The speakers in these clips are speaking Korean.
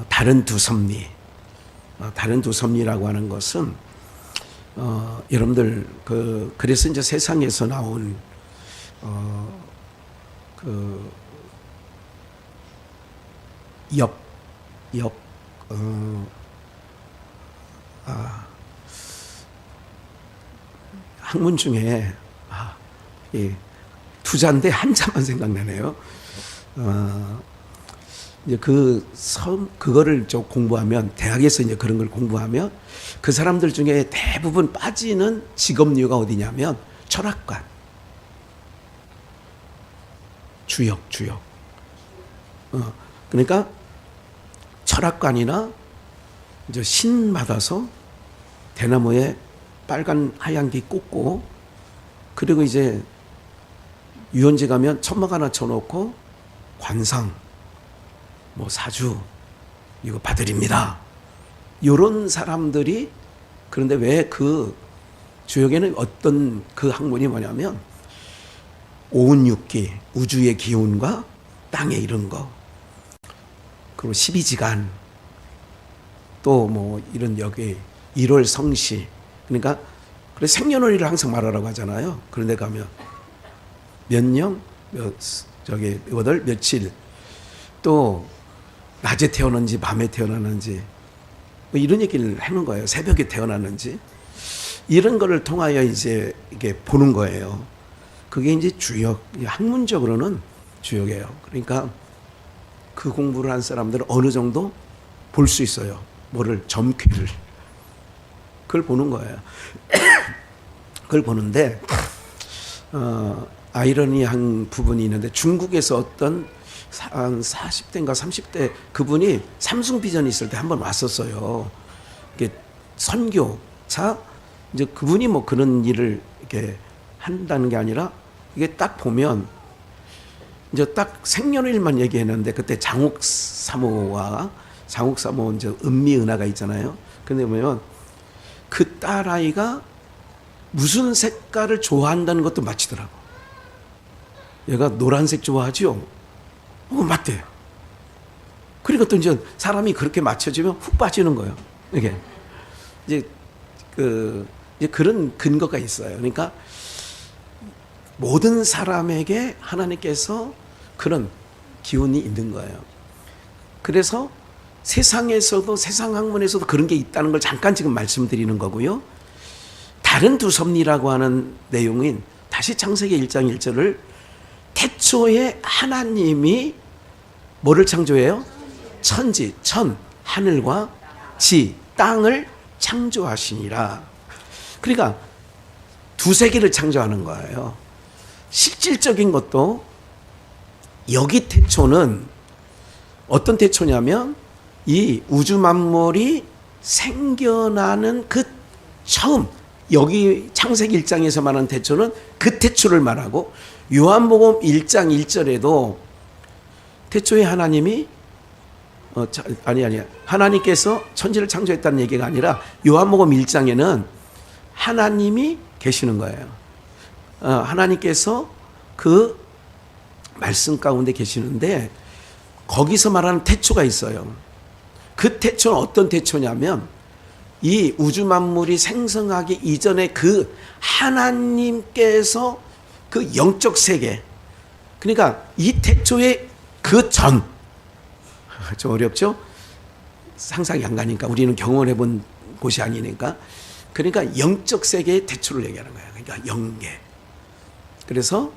다른 두 섭리. 다른 두 섭리라고 하는 것은 여러분들 그래서 이제 세상에서 나온 학문 중에 투자인데 한자만 생각나네요. 이제 그거를 좀 공부하면, 대학에서 이제 그런 걸 공부하면 그 사람들 중에 대부분 빠지는 직업류가 어디냐면 철학관, 주역. 그러니까 철학관이나 이제 신 받아서 대나무에 빨간 하얀 게 꽂고, 그리고 이제 유원지 가면 천막 하나 쳐놓고 관상, 뭐 사주 이거 받으립니다. 이런 사람들이, 그런데 왜 그 주역에는 어떤 그 학문이 뭐냐면 오운육기, 우주의 기운과 땅의 이런 거, 그리고 12지간, 또 뭐 이런 여기 1월 성시, 그러니까 그래 생년월일을 항상 말하라고 하잖아요. 그런데 가면 몇 년, 몇 월, 며칠, 또 낮에 태어났는지 밤에 태어났는지 뭐 이런 얘기를 하는 거예요. 새벽에 태어났는지 이런 거를 통하여 이제 이게 보는 거예요. 그게 이제 주역, 학문적으로는 주역이에요. 그러니까 그 공부를 한 사람들은 어느 정도 볼 수 있어요. 뭐를, 점괘를. 그걸 보는 거예요. 그걸 보는데 아이러니한 부분이 있는데, 중국에서 어떤 한 40대인가 30대 그분이 삼숭비전이 있을 때 한번 왔었어요. 이게 선교사, 이제 그분이 뭐 그런 일을 이렇게 한다는 게 아니라, 이게 딱 보면 이제 딱 생년월일만 얘기했는데, 그때 장옥사모와 장옥사모 이제 은미은하가 있잖아요. 근데 보면 그 딸아이가 무슨 색깔을 좋아한다는 것도 맞히더라고. 얘가 노란색 좋아하죠? 맞대. 그러니까 또 이제 사람이 그렇게 맞춰지면 훅 빠지는 거예요. 이게 이제 이제 그런 근거가 있어요. 그러니까 모든 사람에게 하나님께서 그런 기운이 있는 거예요. 그래서 세상에서도, 세상 학문에서도 그런 게 있다는 걸 잠깐 지금 말씀드리는 거고요. 다른 두 섭리라고 하는 내용인, 다시 창세기 1장 1절을, 태초에 하나님이 뭐를 창조해요? 천지, 하늘과 지, 땅을 창조하시니라. 그러니까 두세 개를 창조하는 거예요. 실질적인 것도, 여기 태초는 어떤 태초냐면 이 우주 만물이 생겨나는 그 처음, 여기 창세기 1장에서 말하는 태초는 그 태초를 말하고, 요한복음 1장 1절에도 태초에 하나님이 하나님께서 천지를 창조했다는 얘기가 아니라, 요한복음 1장에는 하나님이 계시는 거예요. 하나님께서 그 말씀 가운데 계시는데, 거기서 말하는 태초가 있어요. 그 태초는 어떤 태초냐면, 이 우주 만물이 생성하기 이전에 그 하나님께서 그 영적 세계, 그러니까 이 태초의 그 전, 좀 어렵죠? 상상이 안 가니까, 우리는 경험을 해본 곳이 아니니까. 그러니까 영적 세계의 태초를 얘기하는 거예요. 그러니까 영계. 그래서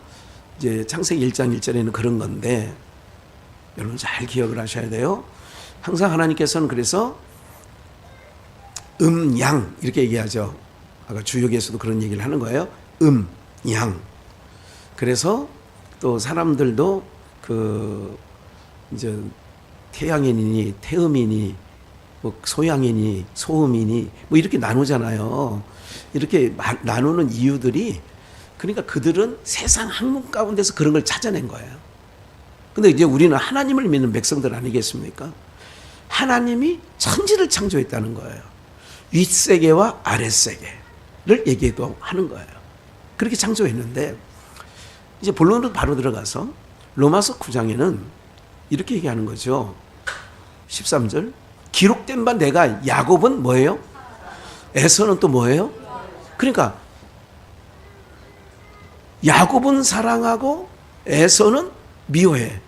이제 창세기 1장 1절에는 그런 건데, 여러분 잘 기억을 하셔야 돼요. 항상 하나님께서는 그래서 양 이렇게 얘기하죠. 아까 주역에서도 그런 얘기를 하는 거예요. 양. 그래서 또 사람들도 이제 태양인이니 태음이니 뭐 소양이니 소음이니 뭐 이렇게 나누잖아요. 이렇게 나누는 이유들이, 그러니까 그들은 세상 학문 가운데서 그런 걸 찾아낸 거예요. 근데 이제 우리는 하나님을 믿는 백성들 아니겠습니까? 하나님이 천지를 창조했다는 거예요. 윗세계와 아랫세계를 얘기도 하는 거예요. 그렇게 창조했는데 이제 본론으로 바로 들어가서 로마서 9장에는 이렇게 얘기하는 거죠. 13절. 기록된 바 내가 야곱은 뭐예요? 에서는 또 뭐예요? 그러니까 야곱은 사랑하고 에서는 미워해.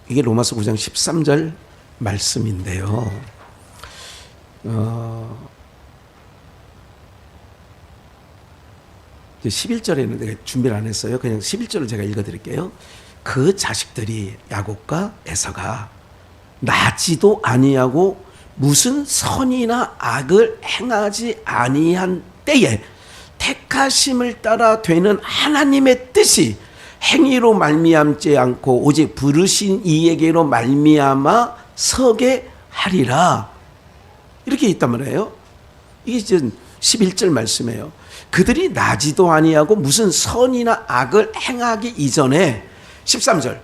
이게 로마서 9장 13절 말씀인데요. 11절에는 내가 준비를 안 했어요. 그냥 11절을 제가 읽어드릴게요. 그 자식들이 야곱과 에서가 나지도 아니하고 무슨 선이나 악을 행하지 아니한 때에 택하심을 따라 되는 하나님의 뜻이 행위로 말미암지 않고 오직 부르신 이에게로 말미암아 서게 하리라. 이렇게 있단 말이에요. 이게 이제 11절 말씀이에요. 그들이 나지도 아니하고 무슨 선이나 악을 행하기 이전에 13절.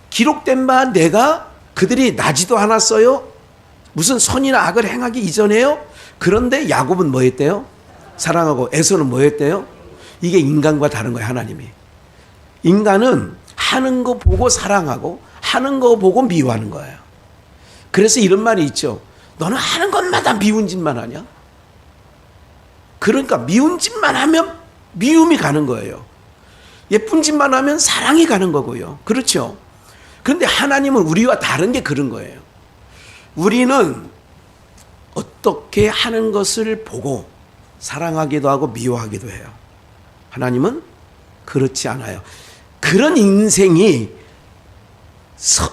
기록된 바 내가 그들이 나지도 않았어요. 무슨 선이나 악을 행하기 이전에요. 그런데 야곱은 뭐 했대요? 사랑하고 에서는 뭐 했대요? 이게 인간과 다른 거예요. 하나님이. 인간은 하는 거 보고 사랑하고 하는 거 보고 미워하는 거예요. 그래서 이런 말이 있죠. 너는 하는 것마다 미운 짓만 하냐? 그러니까 미운 짓만 하면 미움이 가는 거예요. 예쁜 짓만 하면 사랑이 가는 거고요. 그렇죠? 그런데 하나님은 우리와 다른 게 그런 거예요. 우리는 어떻게 하는 것을 보고 사랑하기도 하고 미워하기도 해요. 하나님은 그렇지 않아요. 그런 인생이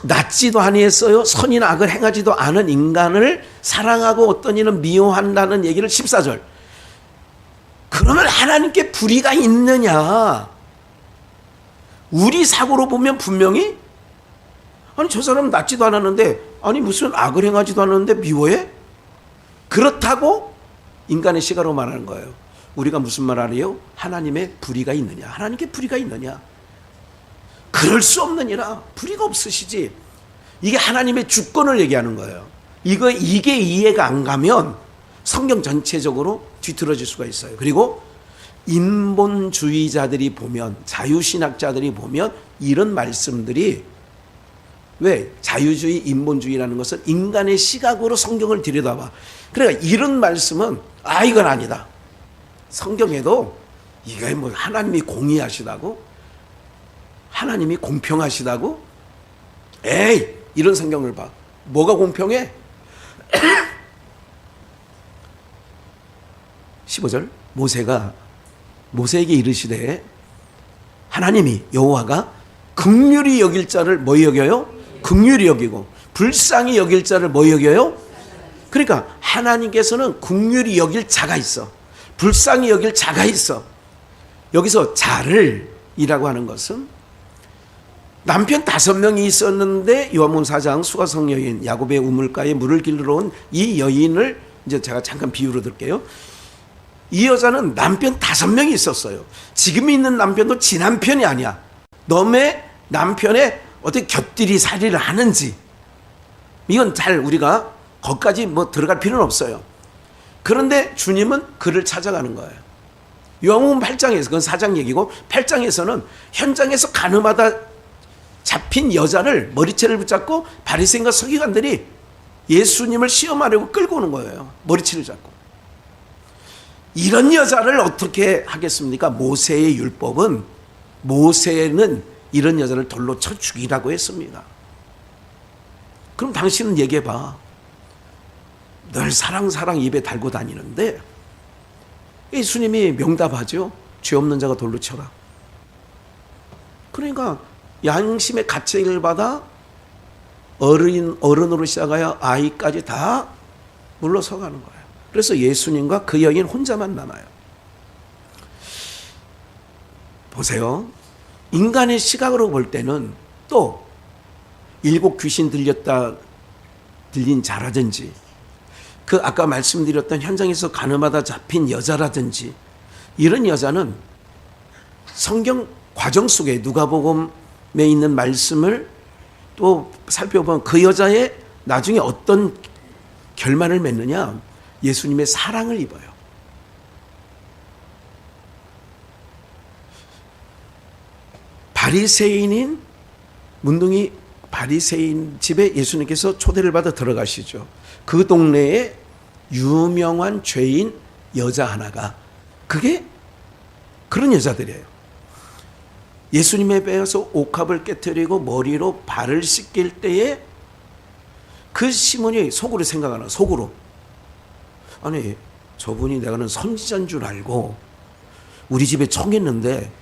낫지도 아니했어요. 선이나 악을 행하지도 않은 인간을 사랑하고 어떤 이는 미워한다는 얘기를 14절. 그러면 하나님께 불의가 있느냐? 우리 사고로 보면 분명히 아니 저 사람은 낫지도 않았는데 아니 무슨 악을 행하지도 않았는데 미워해? 그렇다고 인간의 시각으로 말하는 거예요. 우리가 무슨 말 하래요? 하나님의 불의가 있느냐? 하나님께 불의가 있느냐? 그럴 수 없느니라. 불의가 없으시지. 이게 하나님의 주권을 얘기하는 거예요. 이게 이해가 안 가면 성경 전체적으로 뒤틀어질 수가 있어요. 그리고 인본주의자들이 보면, 자유신학자들이 보면 이런 말씀들이, 왜? 자유주의, 인본주의라는 것은 인간의 시각으로 성경을 들여다봐. 그러니까 이런 말씀은 이건 아니다. 성경에도 이게 뭐 하나님이 공의하시다고? 하나님이 공평하시다고? 에이, 이런 성경을 봐. 뭐가 공평해? 15절. 모세에게 이르시되 하나님이 여호와가 긍휼히 여길 자를 뭐 여겨요? 긍휼히 여기고 불쌍히 여길 자를 뭐 여겨요? 그러니까 하나님께서는 긍휼히 여길 자가 있어. 불쌍히 여길 자가 있어. 여기서 자를 이라고 하는 것은 남편 5명이 있었는데 요한복음 4장 수가성 여인 야곱의 우물가에 물을 길러 온 이 여인을 이제 제가 잠깐 비유로 들게요. 이 여자는 남편 5명이 있었어요. 지금 있는 남편도 지 남편이 아니야. 너의 남편의 어떻게 곁들이 살이를 하는지 이건 잘 우리가 거기까지 뭐 들어갈 필요는 없어요. 그런데 주님은 그를 찾아가는 거예요. 요한복음 8장에서 그건 4장 얘기고 8장에서는 현장에서 가늠하다 잡힌 여자를 머리채를 붙잡고 바리새인과 서기관들이 예수님을 시험하려고 끌고 오는 거예요. 머리채를 잡고. 이런 여자를 어떻게 하겠습니까? 모세의 율법은 모세는 이런 여자를 돌로 쳐 죽이라고 했습니다. 그럼 당신은 얘기해봐. 늘 사랑 입에 달고 다니는데 예수님이 명답하죠. 죄 없는 자가 돌로 쳐라. 그러니까 양심의 가책을 받아 어른으로 시작하여 아이까지 다 물러서가는 거예요. 그래서 예수님과 그 여인 혼자만 남아요. 보세요. 인간의 시각으로 볼 때는 또 7 귀신 들린 자라든지 그 아까 말씀드렸던 현장에서 가늠하다 잡힌 여자라든지 이런 여자는 성경 과정 속에 누가복음에 있는 말씀을 또 살펴보면 그 여자의 나중에 어떤 결말을 맺느냐? 예수님의 사랑을 입어요. 바리새인인 문둥이 바리새인 집에 예수님께서 초대를 받아 들어가시죠. 그 동네에 유명한 죄인 여자 하나가, 그게 그런 여자들이에요. 예수님의 배에서 옥합을 깨뜨리고 머리로 발을 씻길 때에 그 시몬이 속으로 생각하나, 속으로, 아니 저분이 내가는 선지자인 줄 알고 우리 집에 청했는데,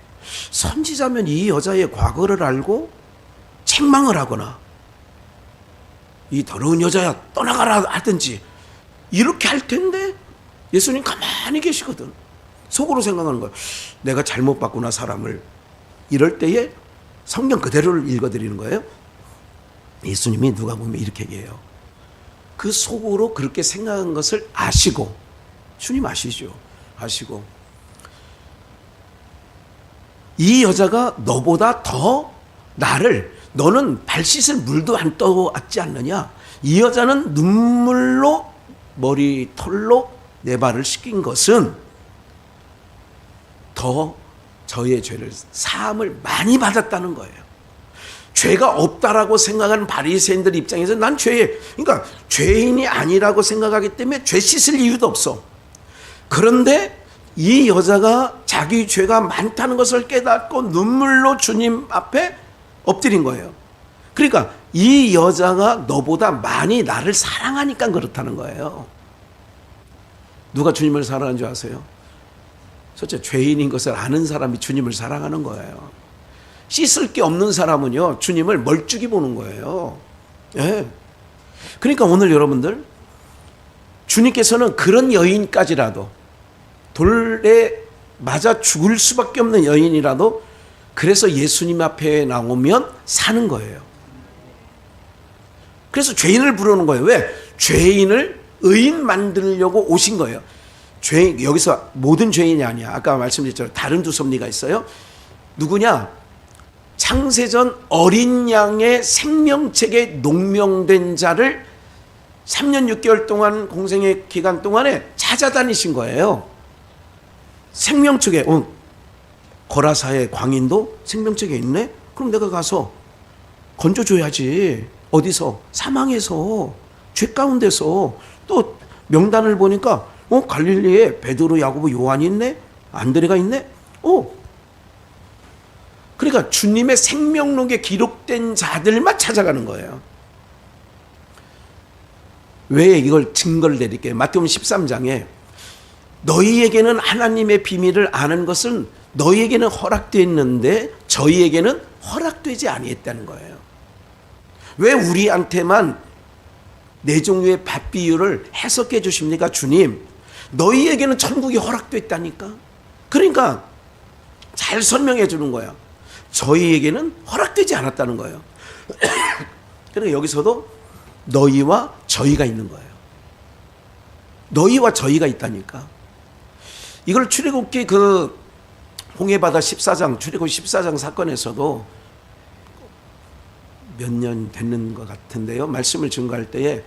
선지자면 이 여자의 과거를 알고 책망을 하거나 이 더러운 여자야 떠나가라 하든지 이렇게 할 텐데, 예수님 가만히 계시거든. 속으로 생각하는 거예요. 내가 잘못 봤구나 사람을. 이럴 때에 성경 그대로를 읽어드리는 거예요. 예수님이 누가 보면 이렇게 얘기해요. 그 속으로 그렇게 생각한 것을 아시고, 주님 아시죠. 아시고, 이 여자가 너보다 더 나를, 너는 발 씻을 물도 안 떠왔지 않느냐. 이 여자는 눈물로 머리 털로 내 발을 씻긴 것은 더 저의 죄를 사함을 많이 받았다는 거예요. 죄가 없다라고 생각하는 바리새인들 입장에서 난 그러니까 죄인이 아니라고 생각하기 때문에 죄 씻을 이유도 없어. 그런데 이 여자가 자기 죄가 많다는 것을 깨닫고 눈물로 주님 앞에 엎드린 거예요. 그러니까 이 여자가 너보다 많이 나를 사랑하니까 그렇다는 거예요. 누가 주님을 사랑하는 줄 아세요? 첫째, 죄인인 것을 아는 사람이 주님을 사랑하는 거예요. 씻을 게 없는 사람은요, 주님을 멀찍이 보는 거예요. 예. 그러니까 오늘 여러분들, 주님께서는 그런 여인까지라도, 돌에 맞아 죽을 수밖에 없는 여인이라도, 그래서 예수님 앞에 나오면 사는 거예요. 그래서 죄인을 부르는 거예요. 왜? 죄인을 의인 만들려고 오신 거예요. 여기서 모든 죄인이 아니야. 아까 말씀드렸죠. 다른 두 섭리가 있어요. 누구냐? 창세전 어린 양의 생명책에 농명된 자를 3년 6개월 동안 공생의 기간 동안에 찾아다니신 거예요. 생명책에, 거라사의 광인도 생명책에 있네? 그럼 내가 가서 건져줘야지. 어디서? 사망에서, 죄 가운데서. 또 명단을 보니까 갈릴리에 베드로, 야고보, 요한이 있네? 안드레가 있네? 그러니까 주님의 생명록에 기록된 자들만 찾아가는 거예요. 왜 이걸 증거를 드릴게요. 마태복음 13장에 너희에게는 하나님의 비밀을 아는 것은 너희에게는 허락되었는데 저희에게는 허락되지 아니했다는 거예요. 왜 우리한테만 네 종류의 밥 비유를 해석해 주십니까? 주님, 너희에게는 천국이 허락됐다니까. 그러니까 잘 설명해 주는 거야. 저희에게는 허락되지 않았다는 거예요. 그러니까 여기서도 너희와 저희가 있는 거예요. 너희와 저희가 있다니까. 이걸 출애굽기 홍해바다 14장, 출애굽 14장 사건에서도 몇 년 됐는 것 같은데요. 말씀을 증거할 때에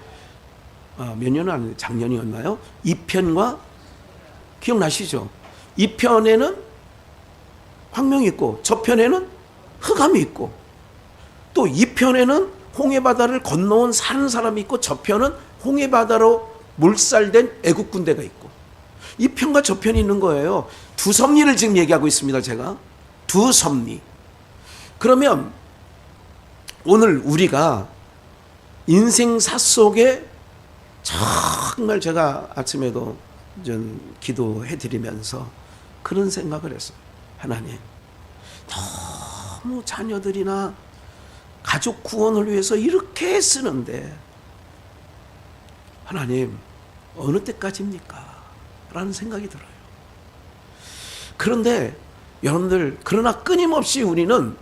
몇 년은 아니에요. 작년이었나요? 2편과 기억나시죠? 2편에는 황명이 있고 저편에는 흑암이 있고, 또 2편에는 홍해바다를 건너온 사는 사람이 있고 저편은 홍해바다로 몰살된 애국 군대가 있고, 이 편과 저편이 있는 거예요. 두 섭리를 지금 얘기하고 있습니다. 제가 두 섭리. 그러면 오늘 우리가 인생사 속에 정말, 제가 아침에도 좀 기도해 드리면서 그런 생각을 했어요. 하나님, 너무 자녀들이나 가족 구원을 위해서 이렇게 쓰는데 하나님 어느 때까지입니까? 라는 생각이 들어요. 그런데 여러분들, 그러나 끊임없이 우리는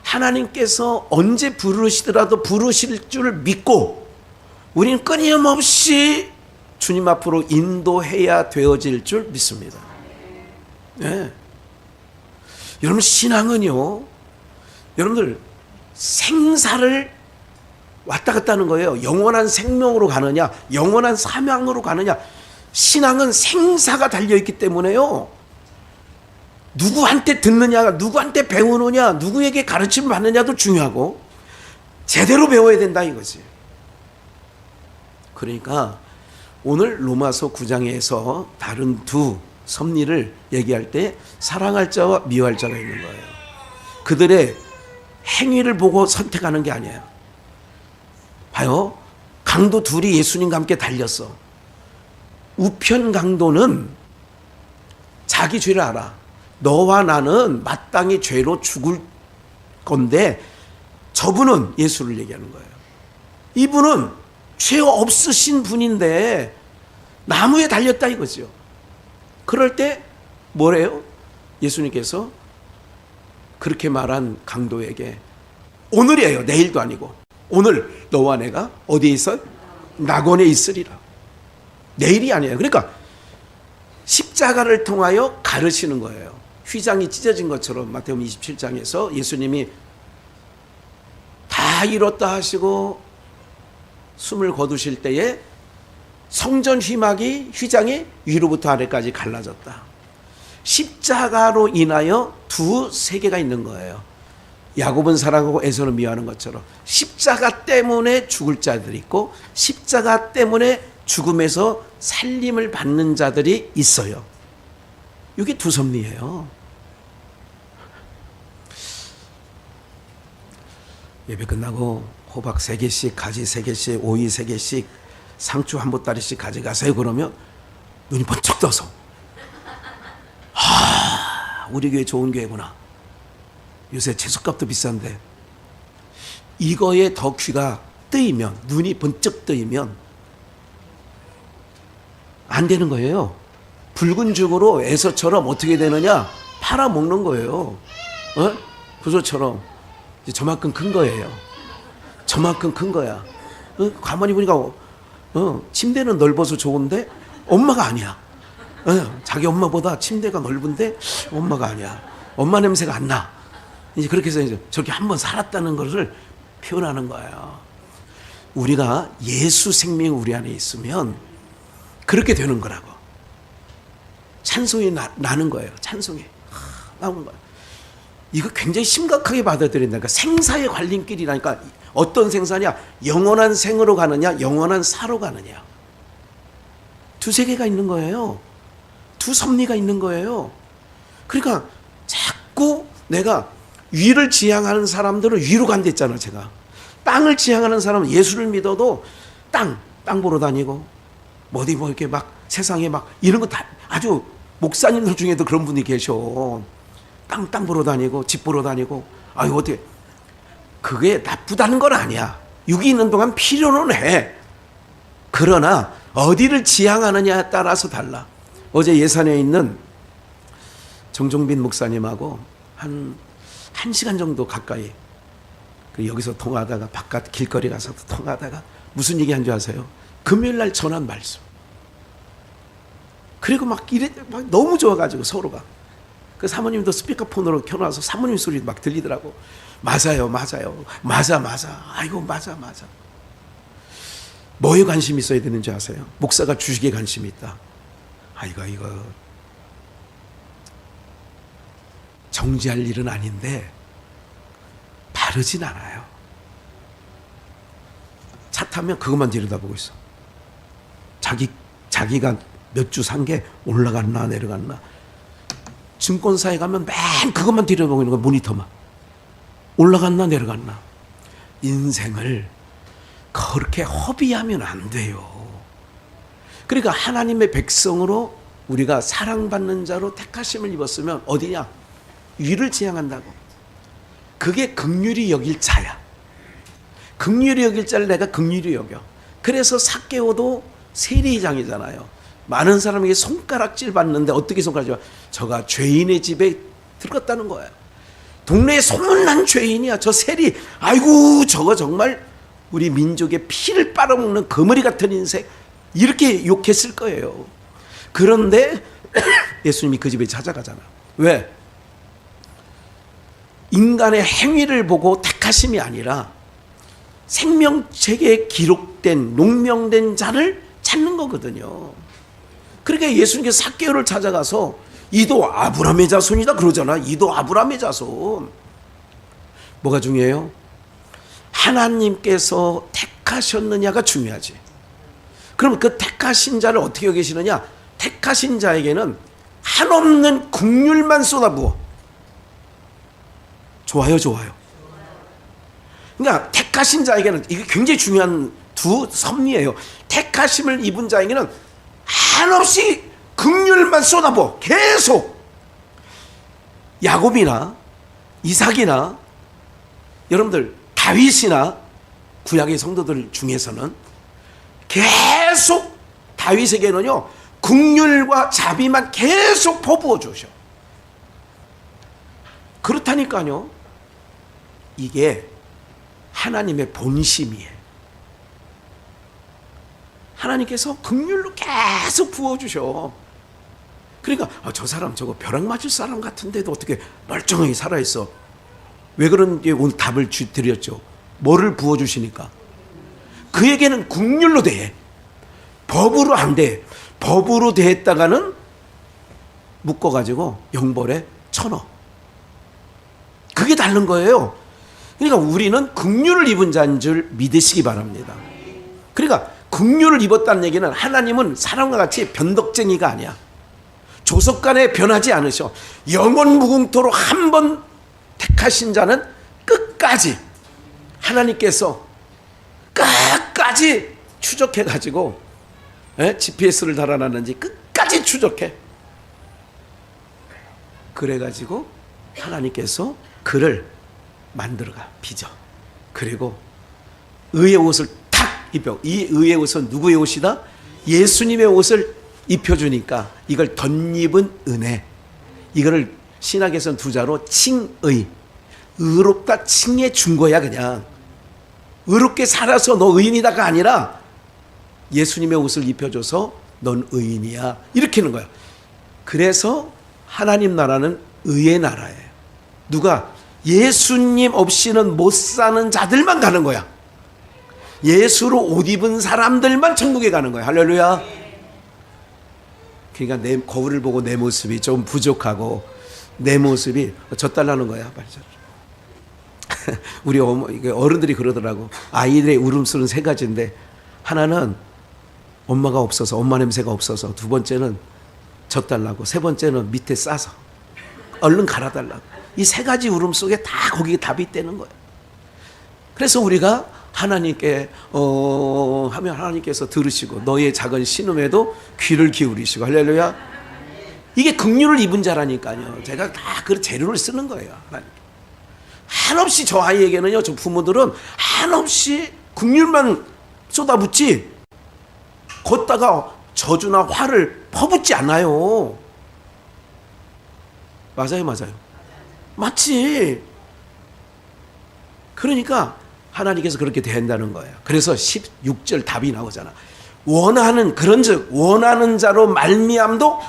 하나님께서 언제 부르시더라도 부르실 줄 믿고 우리는 끊임없이 주님 앞으로 인도해야 되어질 줄 믿습니다. 네. 여러분, 신앙은요, 여러분들 생사를 왔다 갔다 하는 거예요. 영원한 생명으로 가느냐, 영원한 사망으로 가느냐. 신앙은 생사가 달려있기 때문에요. 누구한테 듣느냐, 누구한테 배우느냐, 누구에게 가르침을 받느냐도 중요하고 제대로 배워야 된다 이거지. 그러니까 오늘 로마서 9장에서 다른 두 섭리를 얘기할 때 사랑할 자와 미워할 자가 있는 거예요. 그들의 행위를 보고 선택하는 게 아니에요. 봐요. 강도 둘이 예수님과 함께 달렸어. 우편 강도는 자기 죄를 알아. 너와 나는 마땅히 죄로 죽을 건데 저분은 예수를 얘기하는 거예요. 이분은 죄 없으신 분인데 나무에 달렸다 이거죠. 그럴 때 뭐래요? 예수님께서 그렇게 말한 강도에게 오늘이에요. 내일도 아니고 오늘 너와 내가 어디에 있어? 낙원에 있으리라. 내일이 아니에요. 그러니까 십자가를 통하여 가르치는 거예요. 휘장이 찢어진 것처럼 마태복음 27장에서 예수님이 다 이뤘다 하시고 숨을 거두실 때에 성전 휘장이 위로부터 아래까지 갈라졌다. 십자가로 인하여 두 세계가 있는 거예요. 야곱은 사랑하고 에서는 미워하는 것처럼 십자가 때문에 죽을 자들이 있고 십자가 때문에 죽음에서 살림을 받는 자들이 있어요. 이게 두 섭리예요. 예배 끝나고 호박 3개씩, 가지 3개씩, 오이 3개씩, 상추 한 보따리씩 가져가세요. 그러면 눈이 번쩍 떠서 우리 교회 좋은 교회구나. 요새 채소값도 비싼데 이거에 더 귀가 뜨이면, 눈이 번쩍 뜨이면 안 되는 거예요. 붉은 죽으로 에서처럼 어떻게 되느냐? 팔아먹는 거예요. 부소처럼 저만큼 큰 거예요. 저만큼 큰 거야. 가만히 보니까 침대는 넓어서 좋은데 엄마가 아니야. 자기 엄마보다 침대가 넓은데 엄마가 아니야. 엄마 냄새가 안 나. 이제 그렇게 해서 이제 저렇게 한번 살았다는 것을 표현하는 거예요. 우리가 예수 생명이 우리 안에 있으면 그렇게 되는 거라고. 찬송이 나는 거예요. 찬송이 나오는 거예요. 이거 굉장히 심각하게 받아들인다니까. 생사의 갈림길이라니까. 어떤 생사냐? 영원한 생으로 가느냐, 영원한 사로 가느냐. 두 세계가 있는 거예요. 두 섭리가 있는 거예요. 그러니까 자꾸 내가 위를 지향하는 사람들은 위로 간댔잖아, 제가. 땅을 지향하는 사람은 예수를 믿어도 땅 보러 다니고 어디 뭐 이렇게 막 세상에 막 이런 거 다 아주 목사님들 중에도 그런 분이 계셔. 땅 보러 다니고 집 보러 다니고. 아유 어떻게 그게 나쁘다는 건 아니야. 육이 있는 동안 필요는 해. 그러나 어디를 지향하느냐에 따라서 달라. 어제 예산에 있는 정종빈 목사님하고 한 1시간 정도 가까이 여기서 통화하다가 바깥 길거리 가서 통화하다가 무슨 얘기 한 줄 아세요? 금요일날 전한 말씀. 그리고 막 너무 좋아가지고 서로가. 그 사모님도 스피커폰으로 켜놔서 사모님 소리 막 들리더라고. 맞아요. 맞아. 아이고 맞아. 뭐에 관심이 있어야 되는지 아세요? 목사가 주식에 관심이 있다. 이거 정지할 일은 아닌데 바르진 않아요. 차 타면 그것만 들여다보고 있어. 자기가 몇 주 산 게 올라갔나 내려갔나. 증권사에 가면 맨 그것만 들여다보고 있는 거야. 모니터만. 올라갔나 내려갔나. 인생을 그렇게 허비하면 안 돼요. 그러니까 하나님의 백성으로 우리가 사랑받는 자로 택하심을 입었으면 어디냐? 위를 지향한다고. 그게 긍휼히 여길 자야. 긍휼히 여길 자를 내가 긍휼히 여겨. 그래서 삭개오도 세리장이잖아요. 많은 사람에게 손가락질 받는데 어떻게 손가락질 받아? 저가 죄인의 집에 들어갔다는 거야. 동네에 소문난 죄인이야. 저 세리. 아이고 저거 정말 우리 민족의 피를 빨아먹는 거머리 같은 인생. 이렇게 욕했을 거예요. 그런데 예수님이 그 집에 찾아가잖아. 왜? 인간의 행위를 보고 택하심이 아니라 생명책에 기록된 농명된 자를 찾는 거거든요. 그러니까 예수님께서 삭개오를 찾아가서 이도 아브라함의 자손이다 그러잖아. 이도 아브라함의 자손. 뭐가 중요해요? 하나님께서 택하셨느냐가 중요하지. 그럼 그 택하신 자를 어떻게 여기시느냐? 택하신 자에게는 한없는 긍휼만 쏟아부어. 좋아요, 좋아요. 그러니까 택하신 자에게는 이게 굉장히 중요한 두 섭리예요. 택하심을 입은 자에게는 한없이 긍휼만 쏟아부어. 계속. 야곱이나 이삭이나 여러분들 다윗이나 구약의 성도들 중에서는 계속 다윗에게는요 긍휼과 자비만 계속 퍼부어 주셔. 그렇다니까요. 이게 하나님의 본심이에요. 하나님께서 긍휼로 계속 부어주셔. 그러니까 저 사람 저거 벼락 맞을 사람 같은데도 어떻게 멀쩡하게 살아있어. 왜 그런지 오늘 답을 드렸죠. 뭐를 부어주시니까? 그에게는 긍휼로 대해. 법으로 안 돼. 법으로 대했다가는 묶어가지고 영벌에 쳐넣어. 그게 다른 거예요. 그러니까 우리는 긍휼을 입은 자인 줄 믿으시기 바랍니다. 그러니까 긍휼을 입었다는 얘기는 하나님은 사람과 같이 변덕쟁이가 아니야. 조석간에 변하지 않으셔. 영원 무궁토록 한 번 택하신 자는 끝까지 하나님께서 끝까지 추적해가지고 GPS를 달아놨는지 끝까지 추적해. 그래가지고 하나님께서 그를 만들어가 빚어. 그리고 의의 옷을 탁 입혀. 이 의의 옷은 누구의 옷이다? 예수님의 옷을 입혀주니까 이걸 덧입은 은혜. 이거를 신학에서는 두 자로 칭의. 의롭다 칭해 준 거야. 그냥 의롭게 살아서 너 의인이다가 아니라 예수님의 옷을 입혀줘서 넌 의인이야 이렇게 하는 거야. 그래서 하나님 나라는 의의 나라예요. 누가? 예수님 없이는 못 사는 자들만 가는 거야. 예수로 옷 입은 사람들만 천국에 가는 거야. 할렐루야. 그러니까 내 거울을 보고 내 모습이 좀 부족하고 내 모습이 젖달라는 거야. 우리 어른들이 그러더라고. 아이들의 울음소리는 세 가지인데 하나는 엄마가 없어서, 엄마 냄새가 없어서, 두 번째는 젖달라고, 세 번째는 밑에 싸서 얼른 갈아달라고. 이 세 가지 울음 속에 다 거기에 답이 있다는 거예요. 그래서 우리가 하나님께 하면 하나님께서 들으시고 너의 작은 신음에도 귀를 기울이시고. 할렐루야. 이게 긍휼을 입은 자라니까요. 제가 다 그 재료를 쓰는 거예요. 하나님. 한없이 저 아이에게는요, 저 부모들은 한없이 긍휼만 쏟아붓지 걷다가 저주나 화를 퍼붓지 않아요. 맞아요, 맞아요. 맞지. 그러니까 하나님께서 그렇게 대한다는 거예요. 그래서 16절 답이 나오잖아. 원하는, 그런즉 원하는 자로 말미암도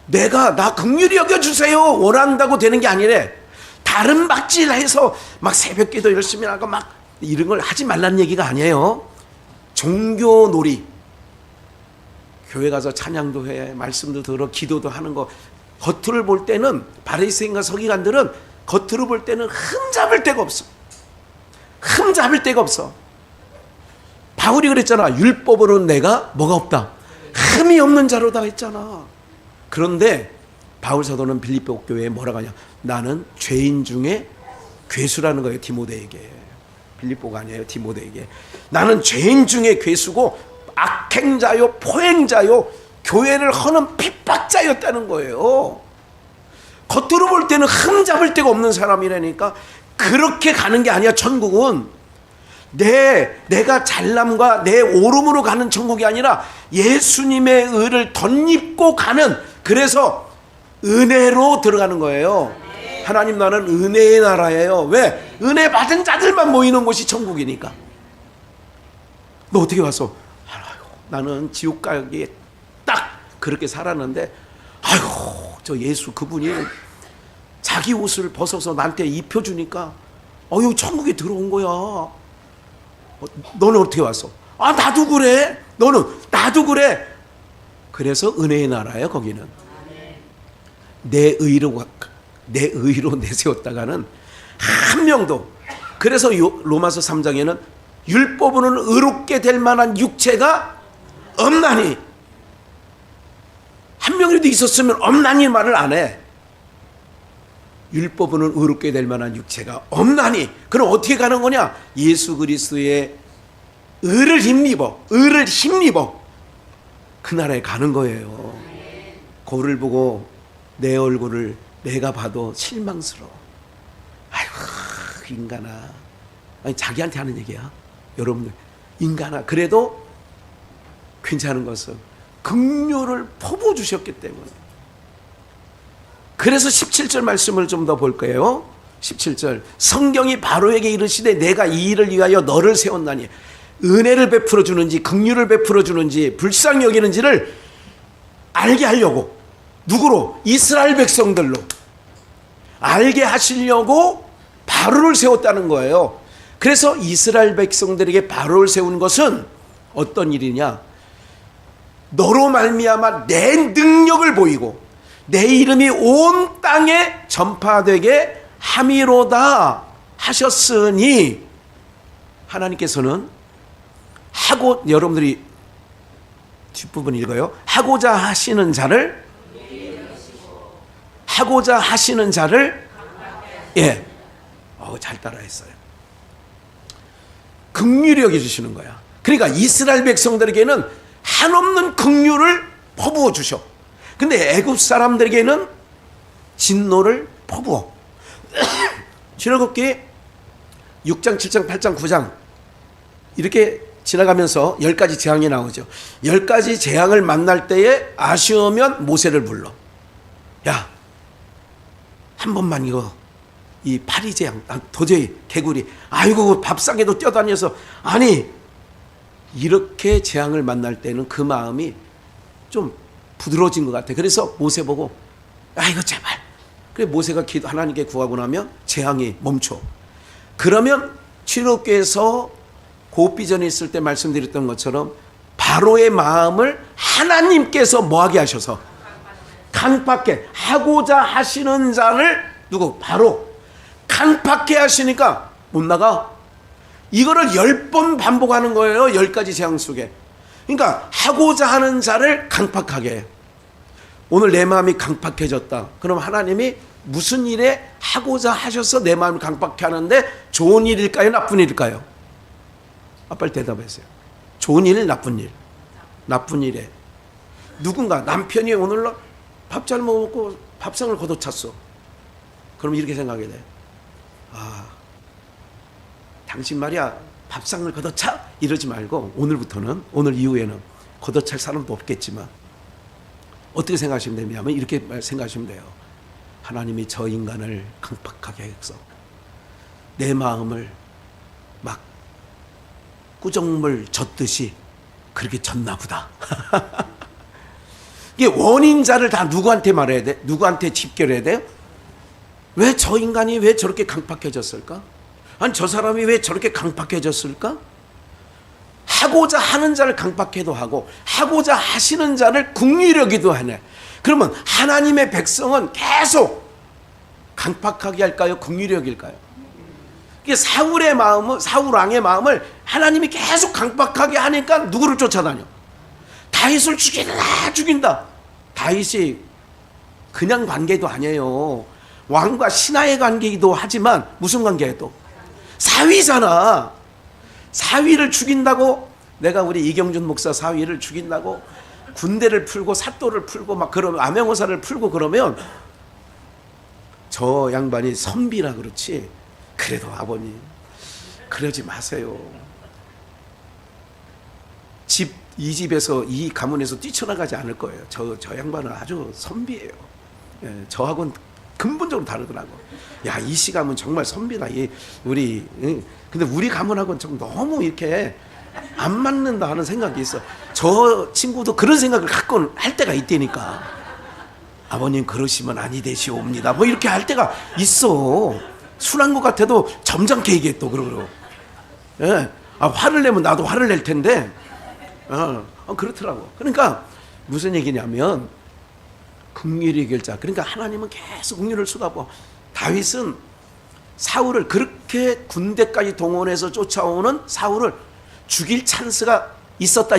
내가 나 긍휼히 여겨주세요 원한다고 되는 게 아니래. 다른 막질해서 막 새벽기도 열심히 하고 막 이런 걸 하지 말라는 얘기가 아니에요. 종교놀이, 교회 가서 찬양도 해, 말씀도 들어, 기도도 하는 거, 겉으로 볼 때는 바리새인과 서기관들은 겉으로 볼 때는 흠잡을 데가 없어. 흠잡을 데가 없어. 바울이 그랬잖아. 율법으로는 내가 뭐가 없다? 흠이 없는 자로다 했잖아. 그런데 바울 사도는 빌립보 교회에 뭐라고 하냐? 나는 죄인 중에 괴수라는 거예요. 디모데에게. 빌립보가 아니에요. 디모데에게. 나는 죄인 중에 괴수고 악행자요 포행자요 교회를 허는 핍박자였다는 거예요. 겉으로 볼 때는 흠잡을 데가 없는 사람이라니까. 그렇게 가는 게 아니야. 천국은 내가 잘남과 내 오름으로 가는 천국이 아니라 예수님의 의를 덧입고 가는, 그래서 은혜로 들어가는 거예요. 하나님 나라는 은혜의 나라예요. 왜? 은혜 받은 자들만 모이는 곳이 천국이니까. 너 어떻게 왔어? 아이고, 나는 지옥 가기에 딱 그렇게 살았는데, 아이고 저 예수 그분이 자기 옷을 벗어서 나한테 입혀주니까 어휴 천국에 들어온 거야. 너는 어떻게 왔어? 아 나도 그래. 너는 나도 그래. 그래서 은혜의 나라예요. 거기는 내 의로 내세웠다가는 한 명도. 그래서 로마서 3장에는 율법으로는 의롭게 될 만한 육체가 없나니, 한 명이라도 있었으면 없나니 말을 안 해. 율법으로는 의롭게 될 만한 육체가 없나니. 그럼 어떻게 가는 거냐? 예수 그리스도의 의를 힘입어 그 나라에 가는 거예요. 거울을 보고 내 얼굴을 내가 봐도 실망스러워. 아이고 인간아. 아니 자기한테 하는 얘기야. 여러분들 인간아, 그래도 괜찮은 것은 긍휼을 퍼부어 주셨기 때문에. 그래서 17절 말씀을 좀 더 볼까요? 17절, 성경이 바로에게 이르시되 내가 이 일을 위하여 너를 세웠나니, 은혜를 베풀어 주는지 긍휼을 베풀어 주는지 불쌍히 여기는지를 알게 하려고. 누구로? 이스라엘 백성들로 알게 하시려고 바로를 세웠다는 거예요. 그래서 이스라엘 백성들에게 바로를 세운 것은 어떤 일이냐? 너로 말미암아 내 능력을 보이고 내 이름이 온 땅에 전파되게 함이로다 하셨으니, 하나님께서는 하고, 여러분들이 뒷부분 읽어요. 하고자 하시는 자를 예, 잘 따라했어요. 긍휼히 여겨주시는 거야. 그러니까 이스라엘 백성들에게는 한없는 긍휼을 퍼부어 주셔. 근데 애굽 사람들에게는 진노를 퍼부어. 출애굽기 6장, 7장, 8장, 9장 이렇게 지나가면서 10가지 재앙이 나오죠. 10가지 재앙을 만날 때에 아쉬우면 모세를 불러. 야, 한 번만 이거 이 파리 재앙, 도저히 개구리, 아이고 밥상에도 뛰어다녀서, 아니 이렇게 재앙을 만날 때는 그 마음이 좀 부드러워진 것 같아. 그래서 모세 보고 이거 제발. 그래 모세가 하나님께 구하고 나면 재앙이 멈춰. 그러면 출애굽기에서 고비전에 있을 때 말씀드렸던 것처럼 바로의 마음을 하나님께서 뭐하게 하셔서 강팍해 하고자 하시는 자를 누구? 바로 강팍해 하시니까 못 나가. 이거를 10번 반복하는 거예요. 10가지 재앙 속에. 그러니까 하고자 하는 자를 강팍하게 해요. 오늘 내 마음이 강팍해졌다. 그럼 하나님이 무슨 일에 하고자 하셔서 내 마음을 강팍해 하는데 좋은 일일까요? 나쁜 일일까요? 빨리 대답하세요. 좋은 일, 나쁜 일? 나쁜 일에 누군가 남편이 오늘날 밥 잘 먹고 밥상을 걷어찼어. 그럼 이렇게 생각해야 돼. 당신 말이야 밥상을 걷어차? 이러지 말고 오늘부터는, 오늘 이후에는 걷어찰 사람도 없겠지만 어떻게 생각하시면 되냐면 이렇게 생각하시면 돼요. 하나님이 저 인간을 강팍하게 해서 내 마음을 막 꾸정물 젓듯이 그렇게 졌나 보다. 이게 원인자를 다 누구한테 말해야 돼? 누구한테 집결해야 돼요? 왜 저 인간이 왜 저렇게 강팍해졌을까? 아니 저 사람이 왜 저렇게 강팍해졌을까? 하고자 하는 자를 강팍해도 하고 하고자 하시는 자를 긍휼히 여기도 하네. 그러면 하나님의 백성은 계속 강팍하게 할까요? 긍휼히 여길까요? 이게 사울 왕의 마음을 하나님이 계속 강팍하게 하니까 누구를 쫓아다녀? 다윗을 죽인다. 다윗이 그냥 관계도 아니에요. 왕과 신하의 관계이기도 하지만 무슨 관계예요? 사위잖아. 사위를 죽인다고, 내가 우리 이경준 목사 사위를 죽인다고 군대를 풀고 사또를 풀고 막 그러면 암행어사를 풀고 그러면 저 양반이 선비라 그렇지. 그래도 아버님 그러지 마세요. 이 집에서 이 가문에서 뛰쳐나가지 않을 거예요. 저 양반은 아주 선비예요. 예, 저하고는 근본적으로 다르더라고. 야, 이 씨 가문 정말 선비다. 우리 근데 우리 가문하고는 좀 너무 이렇게 안 맞는다 하는 생각이 있어. 저 친구도 그런 생각을 갖고 할 때가 있다니까. 아버님 그러시면 아니 되시옵니다. 뭐 이렇게 할 때가 있어. 순한 것 같아도 점잖게 얘기해 또 그러고. 예, 화를 내면 나도 화를 낼 텐데. 그렇더라고. 그러니까 무슨 얘기냐면 긍휼의 결자. 그러니까 하나님은 계속 긍휼을 쏟아부어. 다윗은 사울을 그렇게 군대까지 동원해서 쫓아오는 사울을 죽일 찬스가 있었다.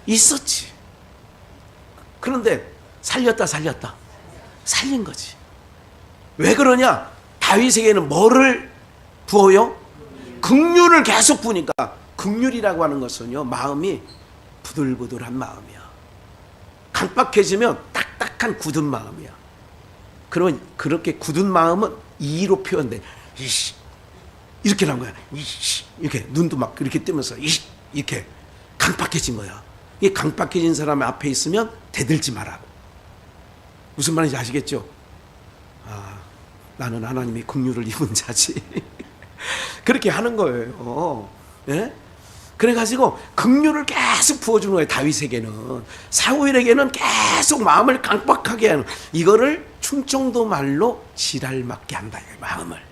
있었지. 그런데 살린 거지. 왜 그러냐? 다윗에게는 뭐를 부어요? 긍휼을 계속 부으니까. 긍휼이라고 하는 것은요, 마음이 부들부들한 마음이야. 강박해지면 딱딱한 굳은 마음이야. 그러면 그렇게 굳은 마음은 이로 표현돼. 이씨, 이렇게 난 거야. 이씨, 이렇게 눈도 막 이렇게 뜨면서 이씨, 이렇게 강박해진 거야. 이 강박해진 사람 앞에 있으면 대들지 마라. 무슨 말인지 아시겠죠? 아, 나는 하나님의 긍휼을 입은 자지. 그렇게 하는 거예요. 예? 그래가지고 긍휼을 계속 부어주는 거예요. 다윗에게는. 사울에게는 계속 마음을 강박하게 하는, 이거를 충청도 말로 지랄맞게 한다. 마음을.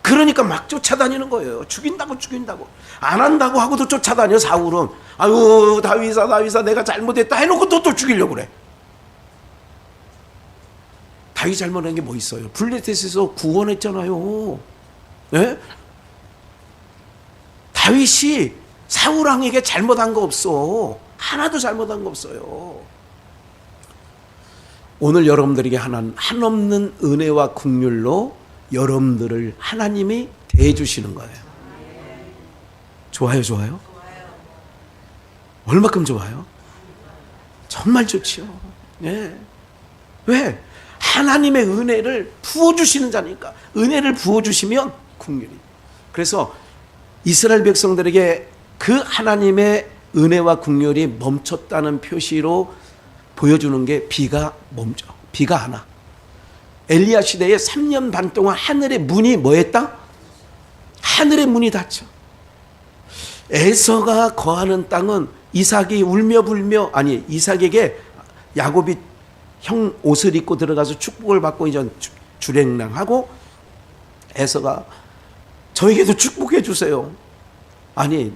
그러니까 막 쫓아다니는 거예요. 죽인다고 안 한다고 하고도 쫓아다녀. 사울은 아유 다윗아 내가 잘못했다 해놓고 또 죽이려고 그래. 다윗 잘못한 게 뭐 있어요? 블레셋에서 구원했잖아요. 예? 다윗이 사울 왕에게 잘못한 거 없어. 하나도 잘못한 거 없어요. 오늘 여러분들에게 한없는 은혜와 긍휼로 여러분들을 하나님이 대해주시는 거예요. 좋아요? 얼마큼 좋아요? 정말 좋지요. 예. 왜? 하나님의 은혜를 부어주시는 자니까. 은혜를 부어주시면 긍휼이. 그래서 이스라엘 백성들에게 그 하나님의 은혜와 긍휼이 멈췄다는 표시로 보여주는 게 비가 멈춰. 비가 안 와. 엘리야 시대에 3년 반 동안 하늘의 문이 뭐했다? 하늘의 문이 닫혀. 에서가 거하는 땅은 이삭이 울며 불며, 아니 이삭에게 야곱이 형 옷을 입고 들어가서 축복을 받고 이제 주랭랑하고, 에서가 저에게도 축복해 주세요. 아니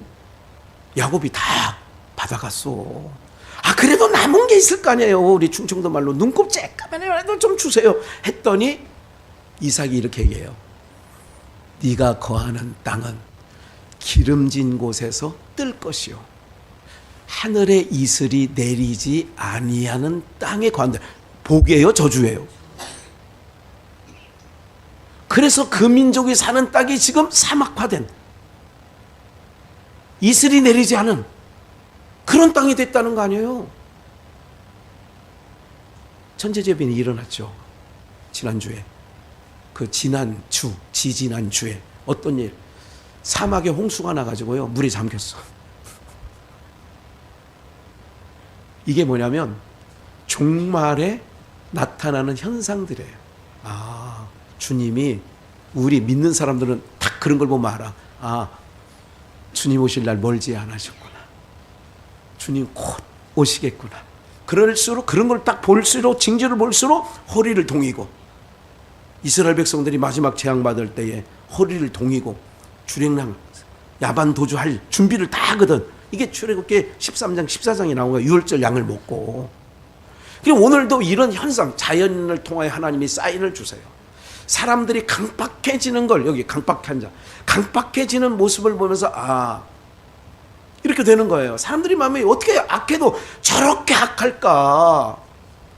야곱이 다 받아갔어. 아 그래도 남은 게 있을 거 아니에요. 우리 충청도 말로 눈곱 쬐까만해도 좀 주세요 했더니 이삭이 이렇게 얘기해요. 네가 거하는 땅은 기름진 곳에서 뜰 것이요 하늘의 이슬이 내리지 아니하는 땅에 거한다. 복이에요, 저주예요? 그래서 그 민족이 사는 땅이 지금 사막화된, 이슬이 내리지 않은 그런 땅이 됐다는 거 아니에요? 천재재변이 일어났죠. 지난주에. 지지난주에 어떤 일? 사막에 홍수가 나가지고요, 물이 잠겼어. 이게 뭐냐면 종말에 나타나는 현상들이에요. 아, 주님이, 우리 믿는 사람들은 딱 그런 걸 보면 알아. 아, 주님 오실 날 멀지 않으셨구나. 주님 곧 오시겠구나. 그럴수록, 그런 걸 딱 볼수록, 징조를 볼수록 허리를 동이고, 이스라엘 백성들이 마지막 재앙받을 때에 허리를 동이고 주랭랑 야반 도주할 준비를 다 하거든. 이게 출애굽기 13장 14장에 나온 거야. 유월절 양을 먹고. 그리고 오늘도 이런 현상, 자연을 통하여 하나님이 사인을 주세요. 사람들이 강박해지는 걸, 여기 강박한 자, 강박해지는 모습을 보면서 아, 이렇게 되는 거예요. 사람들이 마음에 어떻게 악해도 저렇게 악할까?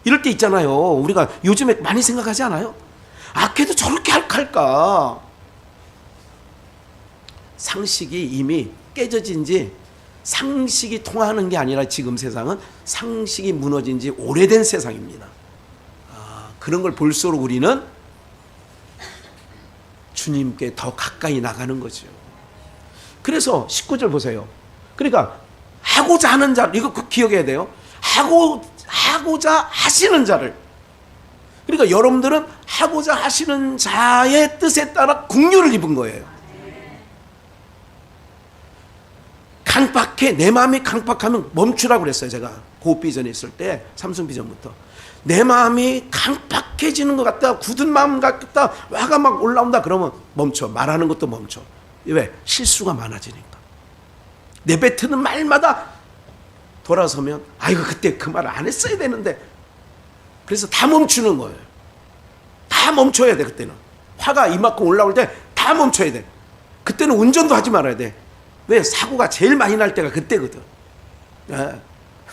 이럴 때 있잖아요. 우리가 요즘에 많이 생각하지 않아요? 악해도 저렇게 악할까? 상식이 이미 깨져진 지, 상식이 통하는 게 아니라 지금 세상은 상식이 무너진 지 오래된 세상입니다. 아, 그런 걸 볼수록 우리는 주님께 더 가까이 나가는 거죠. 그래서 19절 보세요. 그러니까 하고자 하는 자, 이거 꼭 기억해야 돼요. 하고자 하시는 자를. 그러니까 여러분들은 하고자 하시는 자의 뜻에 따라 긍휼을 입은 거예요. 강박해, 내 마음이 강박하면 멈추라고 그랬어요. 제가 고비전에 있을 때, 삼성비전부터. 내 마음이 강박해지는 것 같다, 굳은 마음 같다, 화가 막 올라온다, 그러면 멈춰. 말하는 것도 멈춰. 왜? 실수가 많아지니까. 내뱉는 말마다 돌아서면 아이고 그때 그 말 안 했어야 되는데, 그래서 다 멈추는 거예요. 다 멈춰야 돼. 그때는 화가 이만큼 올라올 때 다 멈춰야 돼. 그때는 운전도 하지 말아야 돼. 왜? 사고가 제일 많이 날 때가 그때거든.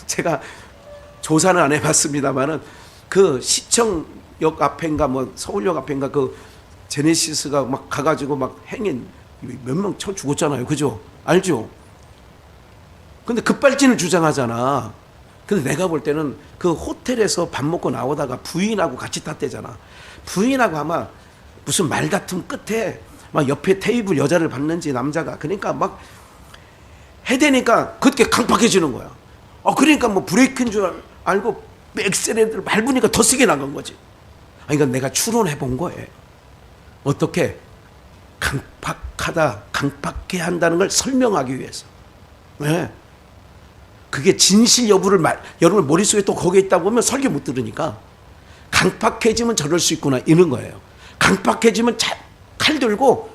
제가 조사는 안 해봤습니다만은 그 시청역 앞인가 뭐 서울역 앞인가 그 제네시스가 막 가가지고 막 행인 몇 명 쳐 죽었잖아요. 그죠? 알죠? 근데 급발진을 주장하잖아. 근데 내가 볼 때는 그 호텔에서 밥 먹고 나오다가 부인하고 같이 탔대잖아. 부인하고 아마 무슨 말다툼 끝에 막 옆에 테이블 여자를 봤는지 남자가, 그러니까 막 해대니까 그렇게 강팍해지는 거야. 그러니까 뭐 브레이크인 줄 알고 엑셀레이터를 밟으니까 더 세게 나간 거지. 그러니까 내가 추론해 본 거예요. 어떻게 강팍하게 한다는 걸 설명하기 위해서. 네. 그게 진실 여부를 여러분 머릿속에 또 거기에 있다 보면 설교 못 들으니까 강팍해지면 저럴 수 있구나 이런 거예요. 강팍해지면 칼 들고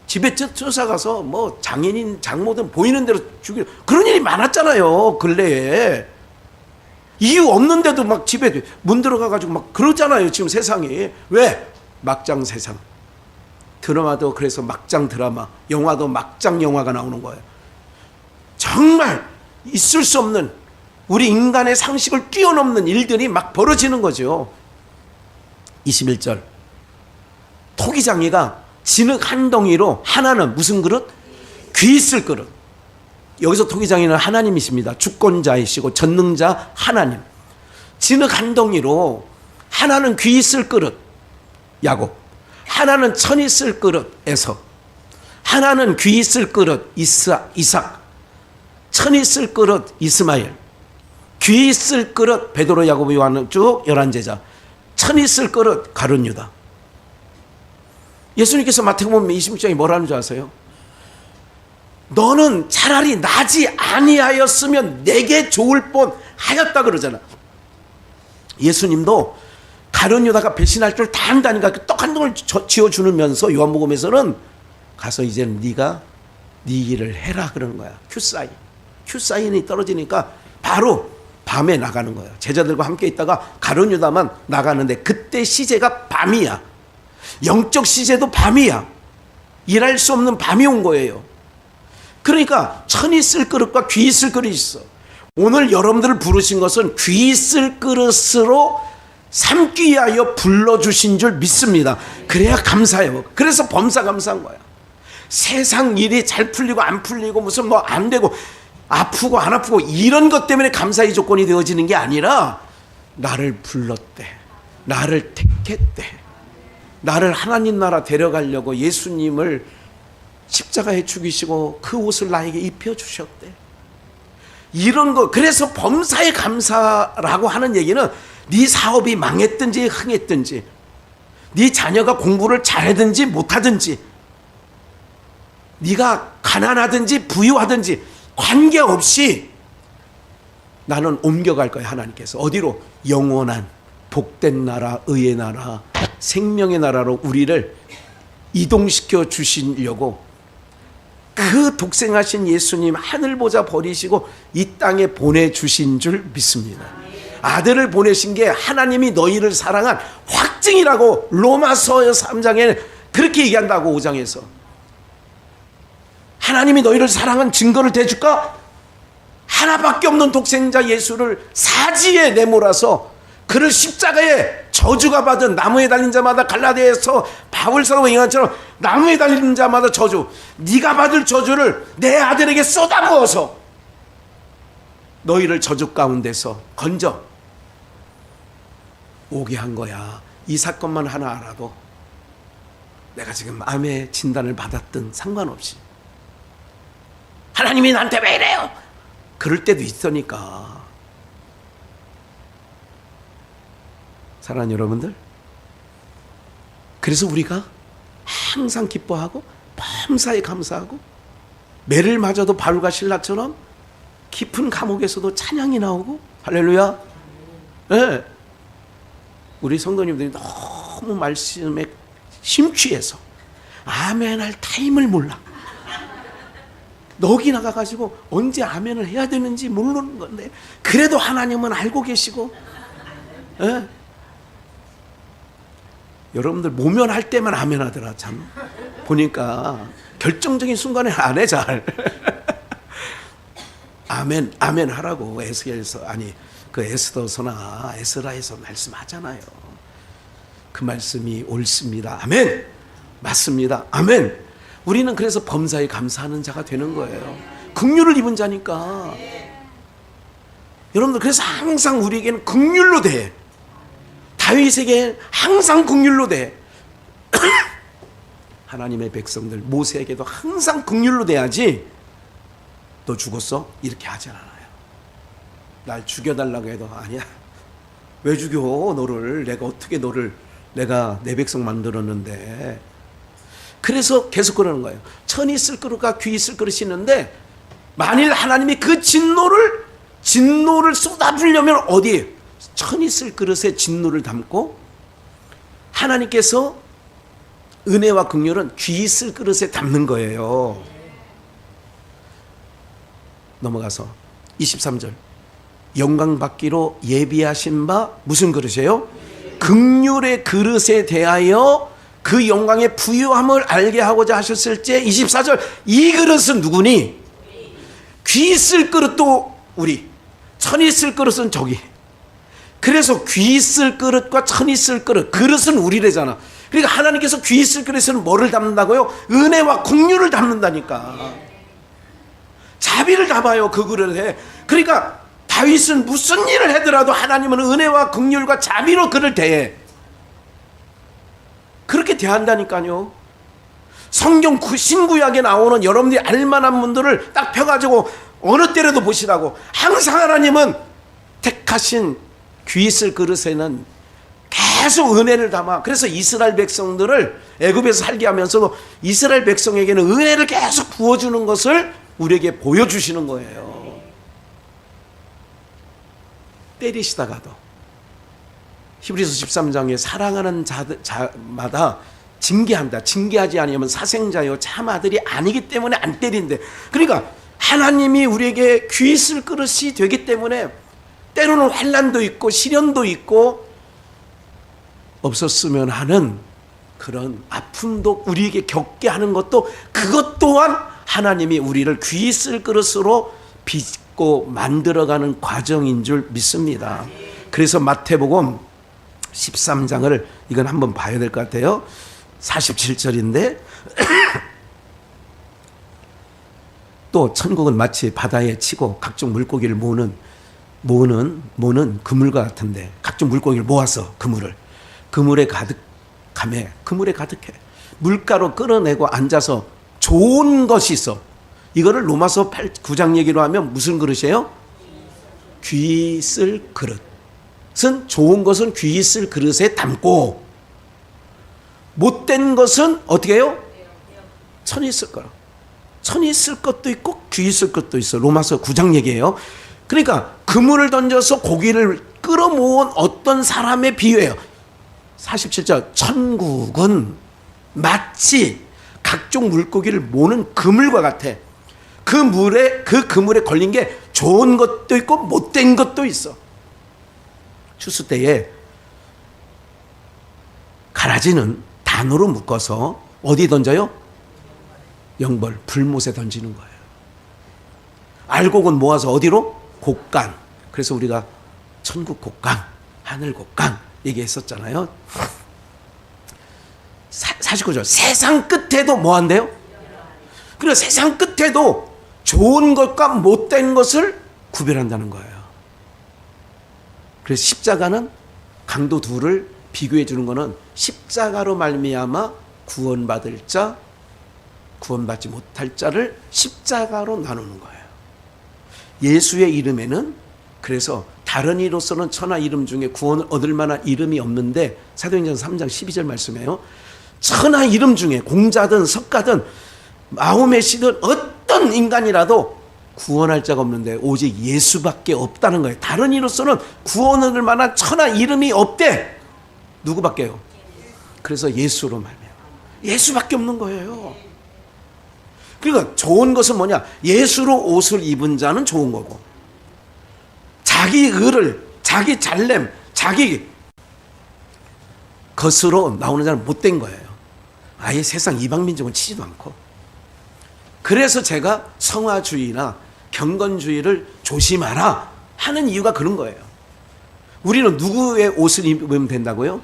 집에 쫓아가서 뭐 장인인 장모든 보이는 대로 죽이고 그런 일이 많았잖아요. 근래에 이유 없는데도 막 집에 문 들어가가지고 막 그러잖아요. 지금 세상이. 왜? 막장 세상. 드라마도 그래서 막장 드라마, 영화도 막장 영화가 나오는 거예요. 정말 있을 수 없는 우리 인간의 상식을 뛰어넘는 일들이 막 벌어지는 거죠. 21절. 토기장이가 진흙 한 덩이로, 하나는 무슨 그릇? 귀 있을 그릇. 여기서 토기장이는 하나님이십니다. 주권자이시고 전능자 하나님. 진흙 한 덩이로, 하나는 귀 있을 그릇 야곱, 하나는 천 있을 그릇 에서, 하나는 귀 있을 그릇 이삭, 천 있을 그릇 이스마엘, 귀 있을 그릇 베드로 야고보 요한 쭉 11제자, 천 있을 그릇 가룟 유다. 예수님께서 마태복음 26장에 뭐라는 줄 아세요? 너는 차라리 나지 아니하였으면 내게 좋을 뻔 하였다 그러잖아. 예수님도 가룟 유다가 배신할 줄 다 안다니까 떡 한 덩을 쥐어주면서 요한복음에서는 가서 이제는 네가 네 일을 해라 그러는 거야. 큐사인이 떨어지니까 바로 밤에 나가는 거야. 제자들과 함께 있다가 가룟 유다만 나가는데 그때 시제가 밤이야. 영적 시제도 밤이야. 일할 수 없는 밤이 온 거예요. 그러니까 천 있을 그릇과 귀 있을 그릇이 있어. 오늘 여러분들을 부르신 것은 귀 있을 그릇으로 삼기 위하여 불러주신 줄 믿습니다. 그래야 감사해요. 그래서 범사 감사한 거야. 세상 일이 잘 풀리고 안 풀리고 무슨 뭐 안 되고 아프고 안 아프고 이런 것 때문에 감사의 조건이 되어지는 게 아니라 나를 불렀대, 나를 택했대, 나를 하나님 나라 데려가려고 예수님을 십자가에 죽이시고 그 옷을 나에게 입혀주셨대. 이런 거. 그래서 범사에 감사라고 하는 얘기는 네 사업이 망했든지 흥했든지, 네 자녀가 공부를 잘하든지 못하든지, 네가 가난하든지 부유하든지 관계없이 나는 옮겨갈 거야. 하나님께서 어디로? 영원한 복된 나라, 의의 나라, 생명의 나라로 우리를 이동시켜 주시려고 그 독생하신 예수님 하늘 보좌 버리시고 이 땅에 보내주신 줄 믿습니다. 아들을 보내신 게 하나님이 너희를 사랑한 확증이라고 로마서 3장에 그렇게 얘기한다고. 5장에서 하나님이 너희를 사랑한 증거를 대줄까? 하나밖에 없는 독생자 예수를 사지에 내몰아서 그를 십자가에 저주가 받은, 나무에 달린 자마다 갈라디아에서 바울사도 얘기한 것처럼 나무에 달린 자마다 저주, 네가 받을 저주를 내 아들에게 쏟아부어서 너희를 저주 가운데서 건져 오게 한 거야. 이 사건만 하나 알아도 내가 지금 암의 진단을 받았든 상관없이 하나님이 나한테 왜 이래요? 그럴 때도 있으니까. 사랑하는 여러분들, 그래서 우리가 항상 기뻐하고 범사에 감사하고 매를 맞아도 바울과 실라처럼 깊은 감옥에서도 찬양이 나오고, 할렐루야. 네. 우리 성도님들이 너무 말씀에 심취해서 아멘할 타임을 몰라. 넋이 나가가지고 언제 아멘을 해야 되는지 모르는 건데, 그래도 하나님은 알고 계시고, 예? 여러분들 모면할 때만 아멘 하더라. 참 보니까 결정적인 순간에 안 해 잘. 아멘 아멘 하라고 에스겔서, 아니 그 에스더서나 에스라에서 말씀하잖아요. 그 말씀이 옳습니다. 아멘. 맞습니다. 아멘. 우리는 그래서 범사에 감사하는 자가 되는 거예요. 긍휼을 입은 자니까. 여러분들 그래서 항상 우리에게는 긍휼로 돼. 다윗에게 항상 긍휼로 돼. 하나님의 백성들 모세에게도 항상 긍휼로 돼야지. 너 죽었어? 이렇게 하지 않아요. 날 죽여달라고 해도 아니야. 왜 죽여 너를? 내가 어떻게 너를, 내가 내 백성 만들었는데. 그래서 계속 그러는 거예요. 천이 쓸 그릇과 귀 쓸 그릇이 있는데, 만일 하나님이 그 진노를 쏟아부으려면 어디에? 천이 쓸 그릇에 진노를 담고, 하나님께서 은혜와 긍휼은 귀 쓸 그릇에 담는 거예요. 넘어가서 23절. 영광 받기로 예비하신 바 무슨 그릇이에요? 긍휼의 그릇에 대하여 그 영광의 부유함을 알게 하고자 하셨을 때 24절. 이 그릇은 누구니? 귀 쓸 그릇도 우리, 천이 쓸 그릇은 저기. 그래서 귀 쓸 그릇과 천이 쓸 그릇은 우리래잖아. 그러니까 하나님께서 귀 쓸 그릇에는 뭐를 담는다고요? 은혜와 긍휼을 담는다니까. 자비를 담아요, 그 그릇에. 그러니까 다윗은 무슨 일을 하더라도 하나님은 은혜와 긍휼과 자비로 그를 대해. 그렇게 대한다니까요. 성경 신구약에 나오는 여러분들이 알만한 분들을 딱 펴가지고 어느 때라도 보시라고. 항상 하나님은 택하신 귀 쓸 그릇에는 계속 은혜를 담아. 그래서 이스라엘 백성들을 애굽에서 살게 하면서도 이스라엘 백성에게는 은혜를 계속 부어주는 것을 우리에게 보여주시는 거예요. 때리시다가도. 히브리서 13장에 사랑하는 자마다 징계한다. 징계하지 아니하면 사생자요 참 아들이 아니기 때문에 안 때린대. 그러니까 하나님이 우리에게 귀 쓸 그릇이 되기 때문에 때로는 환난도 있고 시련도 있고 없었으면 하는 그런 아픔도 우리에게 겪게 하는 것도, 그것 또한 하나님이 우리를 귀 쓸 그릇으로 빚고 만들어가는 과정인 줄 믿습니다. 그래서 마태복음 13장을 이건 한번 봐야 될 것 같아요. 47절인데 또 천국은 마치 바다에 치고 각종 물고기를 모으는 그물과 같은데, 각종 물고기를 모아서 그물에 가득하며, 그물에 가득해. 물가로 끌어내고 앉아서 좋은 것이 있어. 이거를 로마서 9장 얘기로 하면 무슨 그릇이에요? 귀 쓸 그릇은, 좋은 것은 귀 쓸 그릇에 담고, 못된 것은 어떻게 해요? 천이 쓸 거라. 천이 쓸 것도 있고 귀 쓸 것도 있어. 로마서 9장 얘기예요. 그러니까 그물을 던져서 고기를 끌어모은 어떤 사람의 비유예요. 47절. 천국은 마치 각종 물고기를 모는 그물과 같아. 그 그물에 걸린 게 좋은 것도 있고 못된 것도 있어. 추수 때에 가라지는 단으로 묶어서 어디 던져요? 영벌, 불못에 던지는 거예요. 알곡은 모아서 어디로? 곡간. 그래서 우리가 천국 곡간, 하늘 곡간 얘기했었잖아요. 49절. 세상 끝에도 뭐 한대요? 그래서 세상 끝에도 좋은 것과 못된 것을 구별한다는 거예요. 그래서 십자가는 강도 둘을 비교해 주는 거는, 십자가로 말미암아 구원받을 자, 구원받지 못할 자를 십자가로 나누는 거예요. 예수의 이름에는 그래서 다른 이로서는 천하 이름 중에 구원을 얻을 만한 이름이 없는데, 사도행전 3장 12절 말씀이에요. 천하 이름 중에 공자든 석가든 마호메시든 어떤 인간이라도 구원할 자가 없는데 오직 예수밖에 없다는 거예요. 다른 이로서는 구원을 얻을 만한 천하 이름이 없대. 누구밖에요? 그래서 예수로 말해요. 예수밖에 없는 거예요. 그러니까 좋은 것은 뭐냐? 예수로 옷을 입은 자는 좋은 거고, 자기 의를, 자기 잘냄, 자기 것으로 나오는 자는 못된 거예요. 아예 세상 이방민족은 치지도 않고. 그래서 제가 성화주의나 경건주의를 조심하라 하는 이유가 그런 거예요. 우리는 누구의 옷을 입으면 된다고요?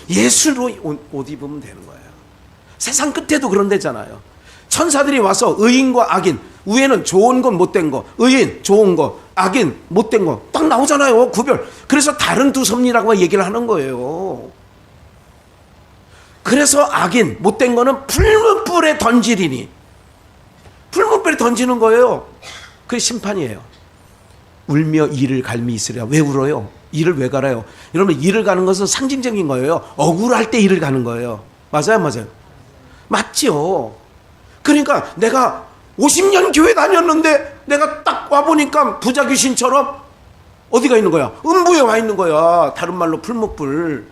예수로 옷 입으면 되는 거예요. 세상 끝에도 그런 데잖아요. 천사들이 와서 의인과 악인, 위에는 좋은 건 못된 거, 의인 좋은 거, 악인 못된 거 딱 나오잖아요. 구별. 그래서 다른 두 섭리라고 얘기를 하는 거예요. 그래서 악인 못된 거는 풀무불에 던지리니, 풀무불에 던지는 거예요. 그게 심판이에요. 울며 이를 갈미 있으리라. 왜 울어요? 이를 왜 갈아요? 여러분, 이를 가는 것은 상징적인 거예요. 억울할 때 이를 가는 거예요. 맞아요, 맞아요. 맞죠. 그러니까 내가 50년 교회 다녔는데 내가 딱 와보니까 부자 귀신처럼 어디가 있는 거야? 음부에 와 있는 거야. 다른 말로 풀무불.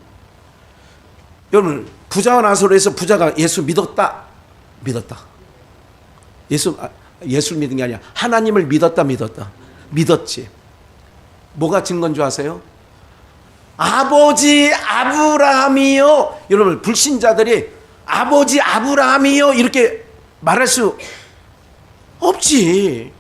여러분, 부자와 나사로에서 부자가 예수 믿었다. 예수를 믿은 게 아니야. 하나님을 믿었다. 믿었지. 뭐가 증거인 줄 아세요? 아버지 아브라함이요. 여러분, 불신자들이 아버지 아브라함이요 이렇게 말할 수 없지.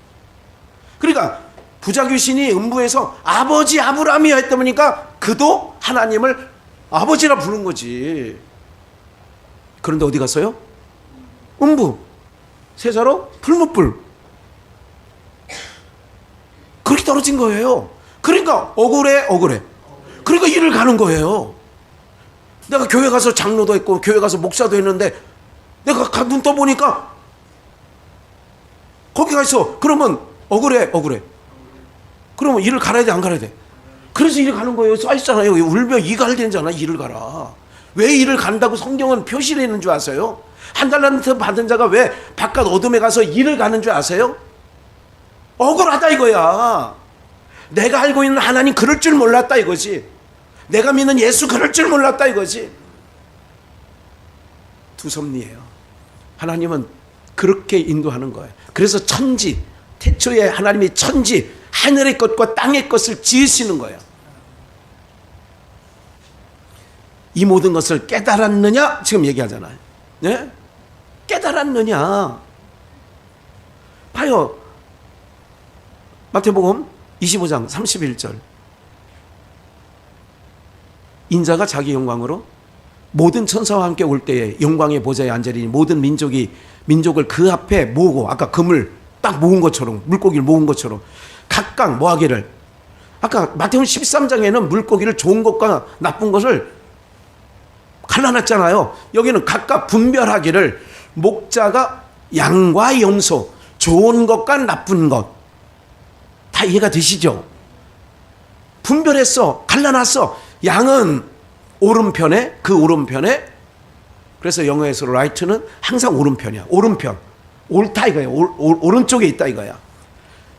그러니까 부자 귀신이 음부에서 아버지 아브라함이요 했다 보니까 그도 하나님을 아버지라 부른 거지. 그런데 어디 갔어요? 음부. 세자로 풀무불. 그렇게 떨어진 거예요. 그러니까 억울해. 그러니까 일을 가는 거예요. 내가 교회 가서 장로도 했고 교회 가서 목사도 했는데 내가 눈 떠보니까 거기 가 있어. 그러면 억울해. 그러면 일을 갈아야 돼, 안 갈아야 돼? 그래서 일을 가는 거예요. 써있잖아요. 울며 이갈 되잖아. 일을 가라. 왜 일을 간다고 성경은 표시를 했는 줄 아세요? 한 달란트 받은 자가 왜 바깥 어둠에 가서 일을 가는 줄 아세요? 억울하다 이거야. 내가 알고 있는 하나님 그럴 줄 몰랐다 이거지. 내가 믿는 예수 그럴 줄 몰랐다 이거지. 두 섭리예요. 하나님은 그렇게 인도하는 거예요. 그래서 천지, 태초에 하나님이 천지, 하늘의 것과 땅의 것을 지으시는 거예요. 이 모든 것을 깨달았느냐? 지금 얘기하잖아요. 네? 깨달았느냐? 봐요. 마태복음 25장 31절. 인자가 자기 영광으로 모든 천사와 함께 올 때에 영광의 보좌에 앉으리니 모든 민족을 그 앞에 모으고, 아까 금을 딱 모은 것처럼, 물고기를 모은 것처럼 각각 뭐 하기를, 아까 마태복음 13장에는 물고기를 좋은 것과 나쁜 것을 갈라놨잖아요. 여기는 각각 분별하기를 목자가 양과 염소, 좋은 것과 나쁜 것. 다 이해가 되시죠? 분별했어. 갈라놨어. 양은 오른편에, 그 오른편에, 그래서 영어에서 right는 항상 오른편이야. 오른편. 옳다 이거야. 오른쪽에 있다 이거야.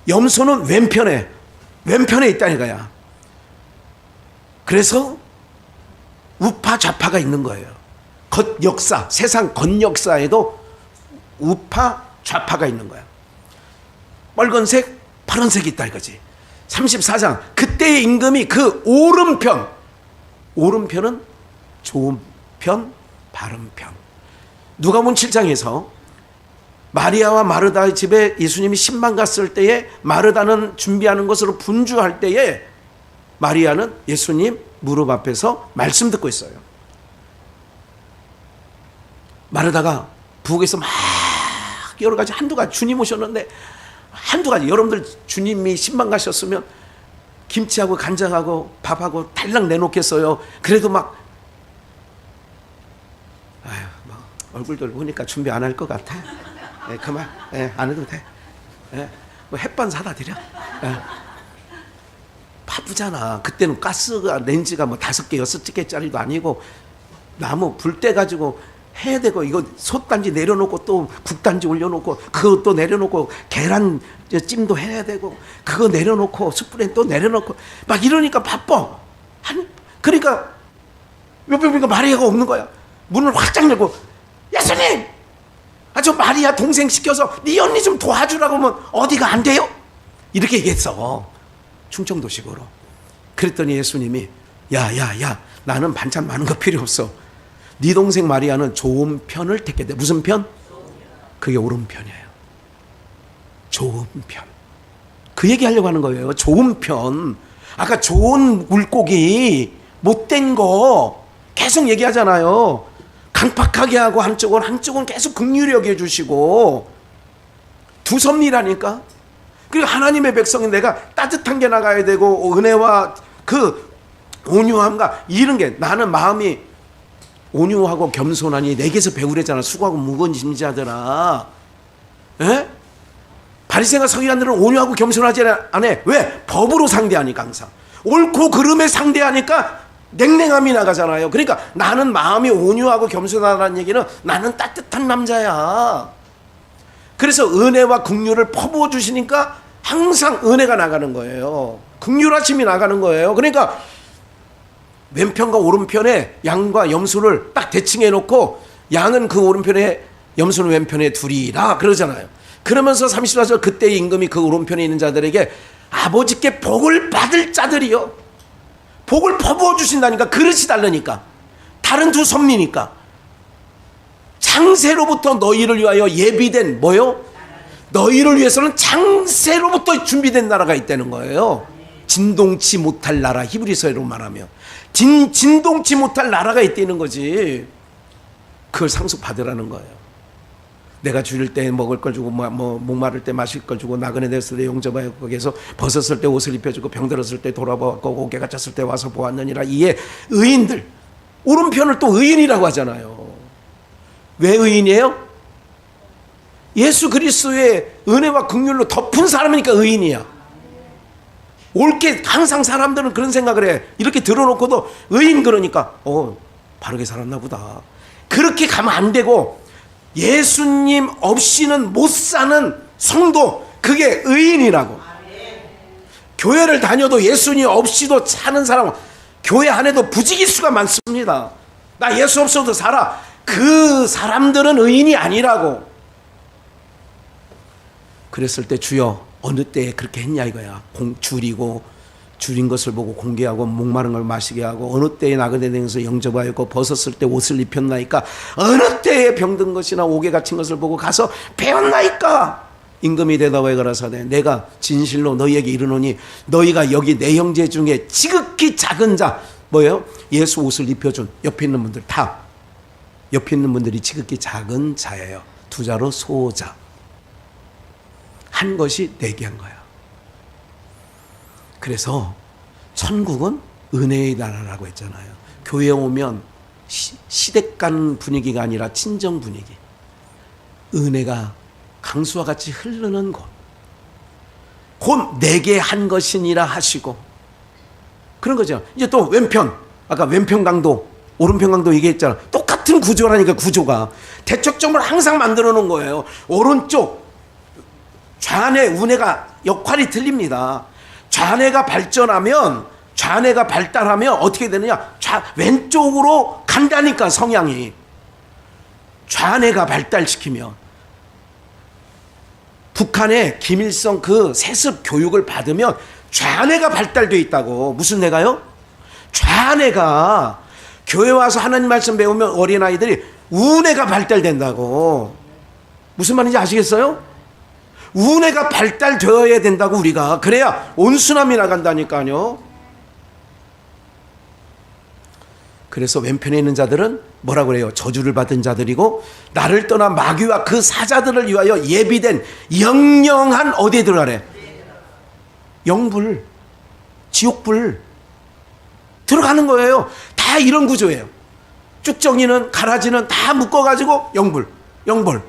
염소는 왼편에 있다 이거야. 그래서 우파 좌파가 있는 거예요. 겉역사, 세상 겉역사에도 우파 좌파가 있는 거야. 빨간색, 파란색이 있다 이거지. 34장, 그때의 임금이 그 오른편은 좋은 편, 바른 편. 누가복음 7장에서 마리아와 마르다의 집에 예수님이 신방 갔을 때에 마르다는 준비하는 것으로 분주할 때에 마리아는 예수님 무릎 앞에서 말씀 듣고 있어요. 마르다가 부엌에서 막 여러 가지 한두 가지, 주님 오셨는데 한두 가지, 여러분들 주님이 신방 가셨으면 김치하고 간장하고 밥하고 달랑 내놓겠어요. 그래도 막 얼굴들 보니까 준비 안 할 것 같아. 그만, 안 해도 돼. 뭐 햇반 사다 드려. 바쁘잖아. 그때는 가스가, 렌즈가 뭐 5개, 6개짜리도 아니고 나무 불 때 가지고 해야 되고, 이거 솥단지 내려놓고 또 국단지 올려놓고 그거 또 내려놓고 계란 찜도 해야 되고 그거 내려놓고 숯불에 또 내려놓고 막 이러니까 바빠. 그러니까 몇 번인가 마리아가 없는 거야. 문을 확 열고 예수님! 저 마리아 동생 시켜서 네 언니 좀 도와주라고 하면 어디가 안 돼요? 이렇게 얘기했어. 충청도식으로. 그랬더니 예수님이 야, 나는 반찬 많은 거 필요 없어. 네 동생 마리아는 좋은 편을 택했대. 무슨 편? 그게 옳은 편이에요. 좋은 편. 그 얘기하려고 하는 거예요. 좋은 편. 아까 좋은 물고기, 못된 거 계속 얘기하잖아요. 강팍하게 하고 한쪽은 계속 긍휼히 여겨주시고 두 섭리라니까. 그리고 하나님의 백성인 내가 따뜻한 게 나가야 되고 은혜와 그 온유함과 이런 게, 나는 마음이 온유하고 겸손하니 내게서 배우래잖아. 수고하고 무거운 짐자들아. 에? 바리새인과 서기관들은 온유하고 겸손하지 않아. 왜? 법으로 상대하니까. 항상 옳고 그름에 상대하니까 냉랭함이 나가잖아요. 그러니까 나는 마음이 온유하고 겸손하다는 얘기는 나는 따뜻한 남자야. 그래서 은혜와 긍휼을 퍼부어 주시니까 항상 은혜가 나가는 거예요. 긍휼하심이 나가는 거예요. 그러니까 왼편과 오른편에 양과 염소를 딱 대칭해 놓고 양은 그 오른편에 염소는 왼편에 두리라 그러잖아요. 그러면서 34절 그때의 임금이 그 오른편에 있는 자들에게 아버지께 복을 받을 자들이요. 복을 퍼부어 주신다니까. 그릇이 다르니까. 다른 두 섭리니까. 창세로부터 너희를 위하여 예비된 뭐요? 너희를 위해서는 창세로부터 준비된 나라가 있다는 거예요. 진동치 못할 나라. 히브리서로 말하면 진동치 못할 나라가 있다는 거지. 그걸 상속받으라는 거예요. 내가 줄일 때 먹을 걸 주고 목마를 때 마실 걸 주고 나그네 됐을 때 용접하여 거기에서 벗었을 때 옷을 입혀주고 병들었을 때 돌아보았고 옥에 갇혔을 때 와서 보았느니라. 이에 의인들, 오른편을 또 의인이라고 하잖아요. 왜 의인이에요? 예수 그리스도의 은혜와 긍휼로 덮은 사람이니까 의인이야. 옳게 항상 사람들은 그런 생각을 해. 이렇게 들어놓고도 의인 그러니까 바르게 살았나 보다. 그렇게 가면 안 되고 예수님 없이는 못 사는 성도, 그게 의인이라고. 교회를 다녀도 예수님 없이도 사는 사람은 교회 안에도 부지기수가 많습니다. 나 예수 없어도 살아. 그 사람들은 의인이 아니라고. 그랬을 때 주여 어느 때에 그렇게 했냐 이거야. 줄인 것을 보고 공개하고 목마른 걸 마시게 하고 어느 때에 나그네 되면서 영접하였고 벗었을 때 옷을 입혔나이까. 어느 때에 병든 것이나 옥에 갇힌 것을 보고 가서 배웠나이까. 임금이 대답하여 가라사대 내가 진실로 너희에게 이르노니 너희가 여기 내 형제 중에 지극히 작은 자, 뭐예요? 예수 옷을 입혀준 옆에 있는 분들 다, 옆에 있는 분들이 지극히 작은 자예요. 두 자로 소자. 한 것이 내게 한 거야. 그래서 천국은 은혜의 나라라고 했잖아요. 교회에 오면 시댁간 분위기가 아니라 친정 분위기, 은혜가 강수와 같이 흐르는 곳, 곧 내게 한 것이니라 하시고, 그런 거죠. 이제 또 왼편, 아까 왼편 강도 오른편 강도 얘기했잖아. 똑같은 구조라니까. 구조가 대척점을 항상 만들어 놓은 거예요. 오른쪽 좌뇌 우뇌가 역할이 틀립니다. 좌뇌가 발전하면, 좌뇌가 발달하면 어떻게 되느냐, 왼쪽으로 간다니까. 성향이 좌뇌가 발달시키면. 북한의 김일성 그 세습 교육을 받으면 좌뇌가 발달되어 있다고. 무슨 뇌가요? 좌뇌가. 교회 와서 하나님 말씀 배우면 어린아이들이 우뇌가 발달된다고. 무슨 말인지 아시겠어요? 우뇌가 발달되어야 된다고. 우리가 그래야 온순함이 나간다니까요. 그래서 왼편에 있는 자들은 뭐라고 그래요? 저주를 받은 자들이고 나를 떠난 마귀와 그 사자들을 위하여 예비된 영영한 어디에 들어가래? 영불, 지옥불 들어가는 거예요. 다 이런 구조예요. 쭉정이는 가라지는 다 묶어가지고 영불, 영벌.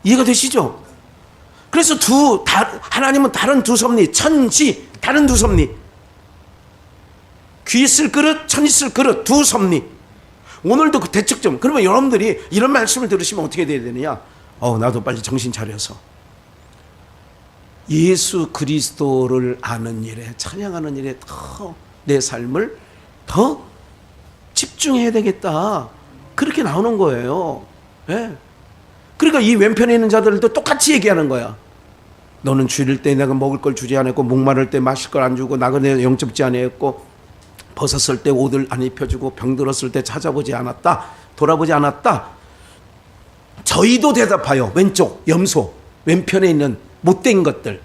이해가 되시죠? 그래서 하나님은 다른 두 섭리, 천지, 다른 두 섭리. 귀 있을 그릇, 천 있을 그릇, 두 섭리. 오늘도 그 대척점. 그러면 여러분들이 이런 말씀을 들으시면 어떻게 돼야 되느냐? 나도 빨리 정신 차려서 예수 그리스도를 아는 일에, 찬양하는 일에 더 내 삶을 더 집중해야 되겠다. 그렇게 나오는 거예요. 네. 그러니까 이 왼편에 있는 자들도 똑같이 얘기하는 거야. 너는 줄일 때 내가 먹을 걸 주지 않았고, 목마를 때 마실 걸 안 주고, 나그네 영접지 아니했고, 벗었을 때 옷을 안 입혀주고, 병들었을 때 찾아보지 않았다, 돌아보지 않았다. 저희도 대답하여 왼쪽 염소 왼편에 있는 못된 것들,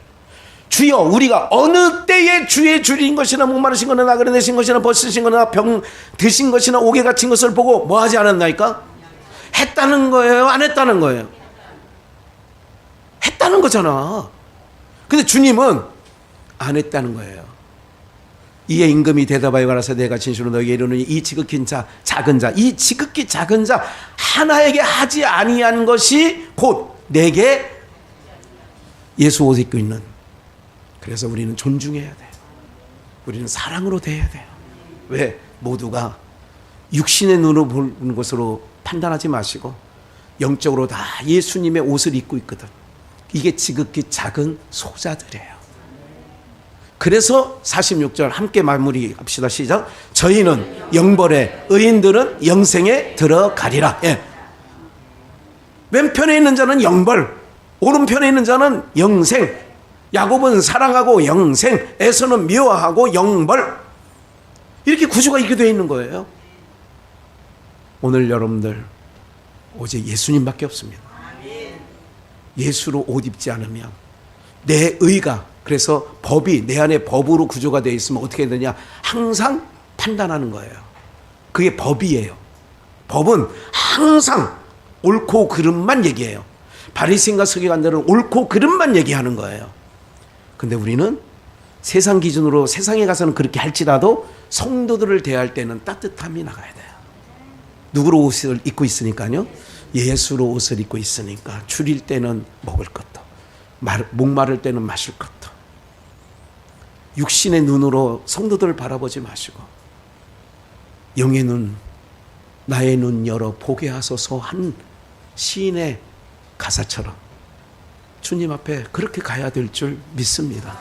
주여 우리가 어느 때에 주의 줄인 것이나 목마르신 거나 나그네 되신 것이나 벗으신 거나 병 드신 것이나 옥에 갇힌 것을 보고 뭐 하지 않았나이까? 했다는 거예요, 안 했다는 거예요? 했다는 거잖아. 근데 주님은 안 했다는 거예요. 이에 임금이 대답하여 가라사 내가 진실로 너에게 이르노니 이 지극히 작은 자, 이 지극히 작은 자 하나에게 하지 아니한 것이 곧 내게 예수 옷 입고 있는. 그래서 우리는 존중해야 돼요. 우리는 사랑으로 대해야 돼요. 왜? 모두가 육신의 눈으로 보는 것으로 판단하지 마시고 영적으로 다 예수님의 옷을 입고 있거든. 이게 지극히 작은 소자들이에요. 그래서 46절 함께 마무리합시다. 시작. 저희는 영벌에, 의인들은 영생에 들어가리라. 예. 왼편에 있는 자는 영벌, 오른편에 있는 자는 영생. 야곱은 사랑하고 영생, 에서는 미워하고 영벌. 이렇게 구조가 이렇게 되어 있는 거예요. 오늘 여러분들 오직 예수님밖에 없습니다. 예수로 옷 입지 않으면 내 의가, 그래서 법이 내 안에 법으로 구조가 되어 있으면 어떻게 되냐, 항상 판단하는 거예요. 그게 법이에요. 법은 항상 옳고 그름만 얘기해요. 바리새인과 서기관들은 옳고 그름만 얘기하는 거예요. 근데 우리는 세상 기준으로 세상에 가서는 그렇게 할지라도 성도들을 대할 때는 따뜻함이 나가야 돼요. 누구로 옷을 입고 있으니까요? 예수로 옷을 입고 있으니까 줄일 때는 먹을 것도, 목마를 때는 마실 것도. 육신의 눈으로 성도들을 바라보지 마시고 영의 눈, 나의 눈 열어 보게 하소서 한 시인의 가사처럼 주님 앞에 그렇게 가야 될 줄 믿습니다.